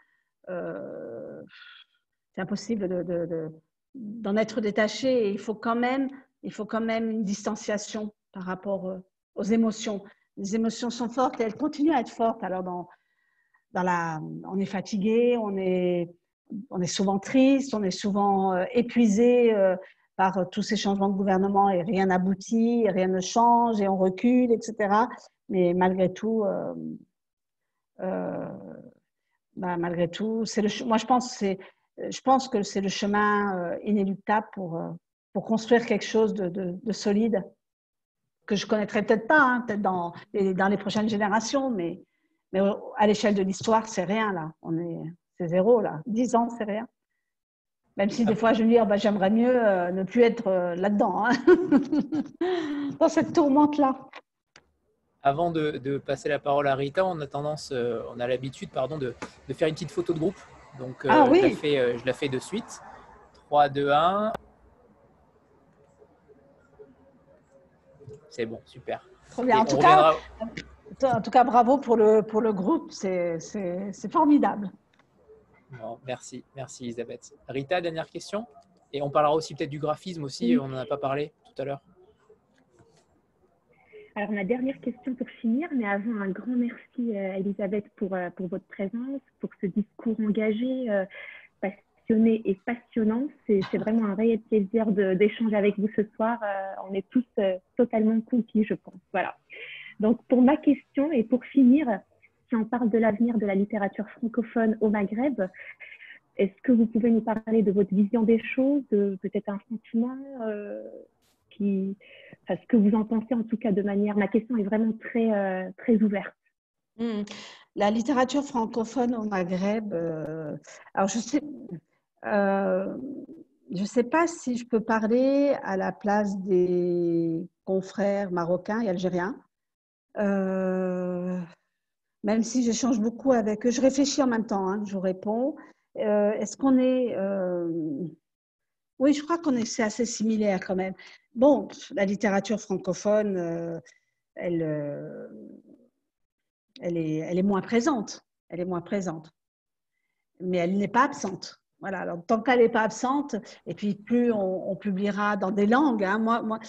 c'est impossible d'en être détaché. Et il faut quand même une distanciation par rapport aux émotions. Les émotions sont fortes et elles continuent à être fortes. Alors on est fatigué, on est souvent triste, on est souvent épuisé par tous ces changements de gouvernement et rien n'aboutit, rien ne change et on recule, etc. Mais malgré tout, malgré tout, moi je pense que c'est le chemin inéluctable pour construire quelque chose de solide que je connaîtrai peut-être pas, hein, peut-être dans les prochaines générations, mais à l'échelle de l'histoire, c'est rien là. C'est zéro là. 10 ans, c'est rien. Même si des fois je me dis, oh, bah, j'aimerais mieux ne plus être là-dedans, hein. Dans cette tourmente-là. Avant de passer la parole à Rita, on a l'habitude, de faire une petite photo de groupe. Donc, oui. je la fais de suite. 3, 2, 1. C'est bon, super. Trop bien. En tout cas, bravo pour le groupe. C'est formidable. Bon, merci Elisabeth. Rita, dernière question. Et on parlera aussi peut-être du graphisme aussi. Oui. On n'en a pas parlé tout à l'heure. Alors, ma dernière question pour finir, mais avant, un grand merci Elisabeth pour votre présence, pour ce discours engagé, passionné et passionnant. C'est vraiment un réel plaisir d'échanger avec vous ce soir. On est tous totalement conquis, je pense. Voilà. Donc, pour ma question et pour finir, si on parle de l'avenir de la littérature francophone au Maghreb, est-ce que vous pouvez nous parler de votre vision des choses, de peut-être un sentiment ce que vous en pensez en tout cas de manière… Ma question est vraiment très, très ouverte. La littérature francophone au Maghreb, alors je sais pas si je peux parler à la place des confrères marocains et algériens, même si j'échange beaucoup avec eux. Je réfléchis en même temps, hein, je vous réponds. Est-ce qu'on est… Oui, je crois c'est assez similaire quand même. Bon, la littérature francophone, elle est moins présente. Elle est moins présente. Mais elle n'est pas absente. Voilà, alors tant qu'elle n'est pas absente, et puis plus on publiera dans des langues. Hein. Moi,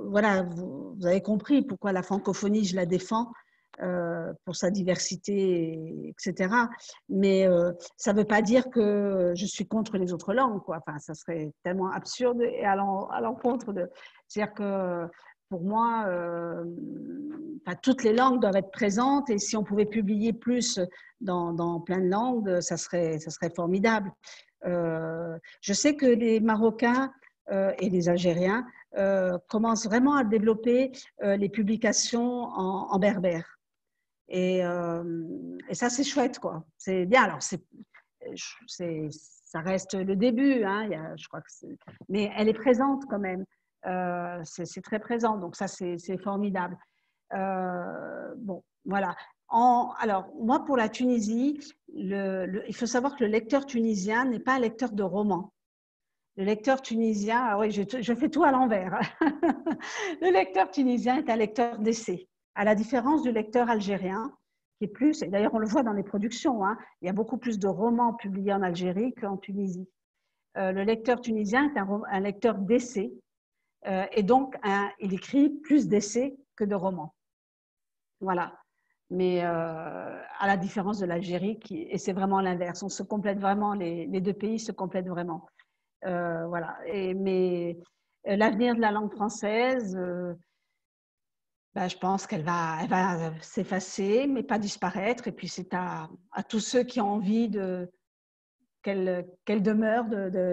voilà, vous avez compris pourquoi la francophonie, je la défends, pour sa diversité, etc. Mais ça ne veut pas dire que je suis contre les autres langues, quoi. Enfin, ça serait tellement absurde et à l'encontre de… C'est-à-dire que pour moi, toutes les langues doivent être présentes et si on pouvait publier plus dans plein de langues, ça serait formidable. Je sais que les Marocains et les Algériens commencent vraiment à développer les publications en berbère. Et ça, c'est chouette, quoi. C'est bien. Alors, ça reste le début, hein, je crois mais elle est présente quand même. C'est très présent, donc ça, c'est formidable. Bon, voilà. Alors, moi, pour la Tunisie, il faut savoir que le lecteur tunisien n'est pas un lecteur de romans. Le lecteur tunisien, ah oui, je fais tout à l'envers. Le lecteur tunisien est un lecteur d'essais, à la différence du lecteur algérien, qui est plus, et d'ailleurs on le voit dans les productions, hein, il y a beaucoup plus de romans publiés en Algérie qu'en Tunisie. Le lecteur tunisien est un lecteur d'essais, et donc il écrit plus d'essais que de romans. Voilà. Mais à la différence de l'Algérie, et c'est vraiment l'inverse, on se complète vraiment, les deux pays se complètent vraiment. Voilà. Mais l'avenir de la langue française, je pense qu'elle va s'effacer, mais pas disparaître. Et puis c'est à tous ceux qui ont envie qu'elle demeure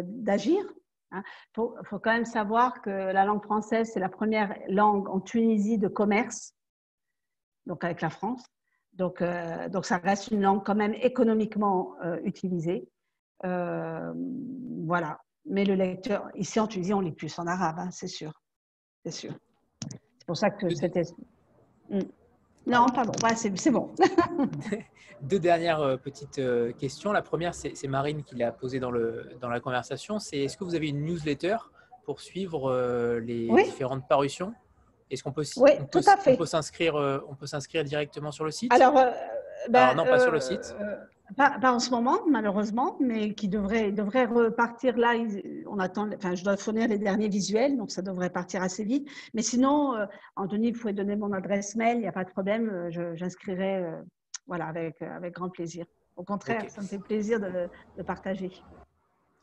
d'agir. Il faut quand même savoir que la langue française, c'est la première langue en Tunisie de commerce, donc avec la France. Donc ça reste une langue quand même économiquement utilisée. Voilà. Mais le lecteur, ici en Tunisie, on lit plus en arabe, hein, c'est sûr. C'est sûr. C'est pour ça que c'était… Non, pardon, ouais, c'est bon. Deux dernières petites questions. La première, c'est Marine qui l'a posée dans la conversation. C'est est-ce que vous avez une newsletter pour suivre les Oui, différentes parutions? Est-ce qu'on peut, oui, tout à fait. on peut s'inscrire directement sur le site? Alors, Alors non, pas sur le site. pas en ce moment, malheureusement, mais qui devrait repartir là. On attend, enfin, je dois fournir les derniers visuels, donc ça devrait partir assez vite. Mais sinon, Anthony, vous pouvez donner mon adresse mail, il n'y a pas de problème. J'inscrirai voilà, avec grand plaisir. Au contraire, Ok. ça me fait plaisir de partager.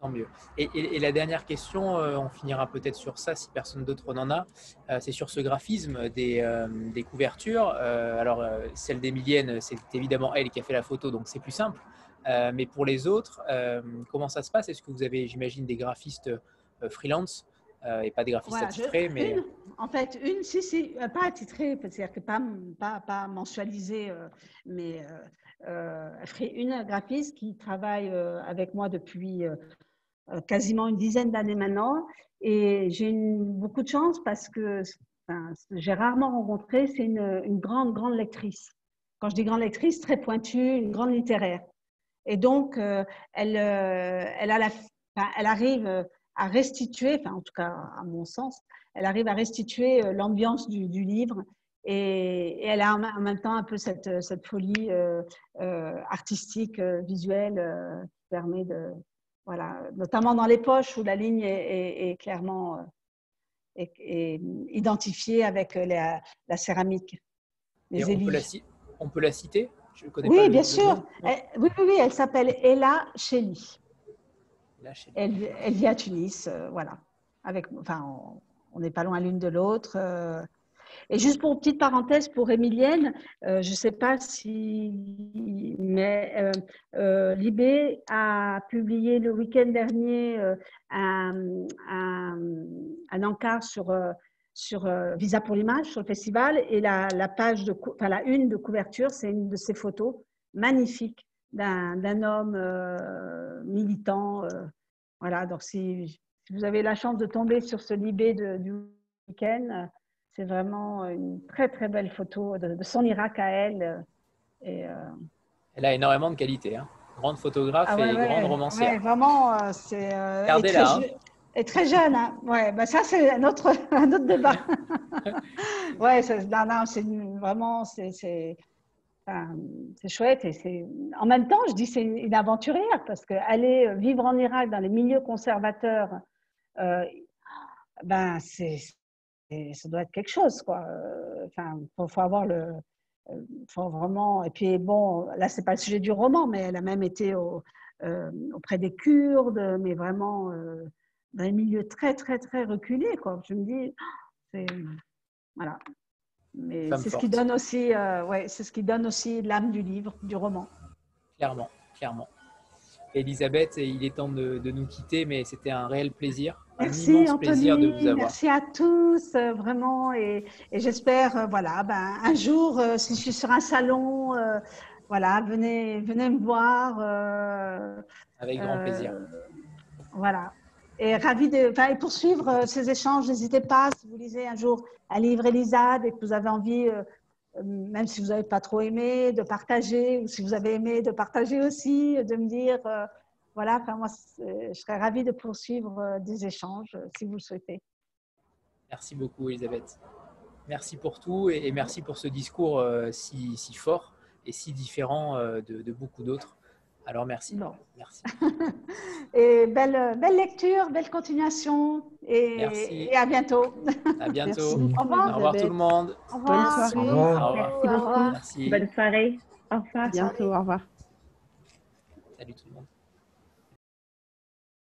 Tant mieux. Et la dernière question, on finira peut-être sur ça si personne d'autre n'en a, c'est sur ce graphisme des couvertures. Celle d'Emilienne, c'est évidemment elle qui a fait la photo, donc c'est plus simple. Mais pour les autres, comment ça se passe? Est-ce que vous avez, j'imagine, des graphistes freelance et pas des graphistes Voilà, attitrés, mais... en fait, si, pas attitrée, c'est-à-dire que pas mensualisée, mais une graphiste qui travaille avec moi depuis quasiment une dizaine d'années maintenant. Et j'ai beaucoup de chance parce que j'ai rarement rencontré, c'est une grande lectrice. Quand je dis grande lectrice, très pointue, une grande littéraire. Et donc, elle arrive à restituer, enfin en tout cas à mon sens, elle arrive à restituer l'ambiance du livre et elle a en même temps un peu cette folie artistique, visuelle qui permet de, voilà, notamment dans les poches où la ligne est clairement est identifiée avec la céramique, les éviges. On peut la citer? Je connais Oui, pas bien le sûr. nom. Oui, elle s'appelle Ella Cheli. Là, chez Elle vit à Tunis, voilà. On n'est pas loin l'une de l'autre. Et juste pour une petite parenthèse pour Emilienne, je ne sais pas si, mais Libé a publié le week-end dernier un encart sur Visa pour l'image, sur le festival, et la une de couverture, c'est une de ses photos magnifiques d'un homme militant. Voilà, donc si vous avez la chance de tomber sur ce Libé du week-end, c'est vraiment une très belle photo de son Irak à elle. Elle a énormément de qualité, hein. Grande photographe Ah ouais, et grande romancière. Ouais, vraiment, c'est Regardez-la. et très jeune. Hein. Ouais, bah ça c'est un autre débat. Ouais, c'est vraiment c'est chouette et c'est en même temps je dis c'est une aventurière parce qu'aller vivre en Irak dans les milieux conservateurs, ben ça doit être quelque chose quoi. Enfin, faut avoir faut vraiment. Et puis bon, là c'est pas le sujet du roman, mais elle a même été auprès des Kurdes, mais vraiment dans les milieux très reculés quoi. Je me dis, c'est voilà. Mais Femme c'est ce forte. qui donne aussi, c'est ce qui donne aussi l'âme du livre, du roman. Clairement. Elisabeth, il est temps de nous quitter, mais c'était un réel plaisir, Merci, un immense Anthony, plaisir de vous avoir. merci à tous, vraiment, et j'espère, voilà, un jour, si je suis sur un salon, voilà, venez me voir. Avec grand plaisir. Voilà. Et ravi de poursuivre ces échanges. N'hésitez pas, si vous lisez un jour un livre Elisabeth et que vous avez envie, même si vous n'avez pas trop aimé, de partager, ou si vous avez aimé, de partager aussi, de me dire, voilà, moi, je serais ravie de poursuivre des échanges si vous le souhaitez. Merci beaucoup, Elisabeth. Merci pour tout et merci pour ce discours si fort et si différent de beaucoup d'autres. Alors, merci. Non. Merci. Et belle lecture, belle continuation et à bientôt. À bientôt. Merci Au revoir. Au revoir tout le monde. Au revoir. Bonne soirée. Au revoir. Merci beaucoup. Merci. Bonne soirée. Au revoir. À bientôt. Au revoir.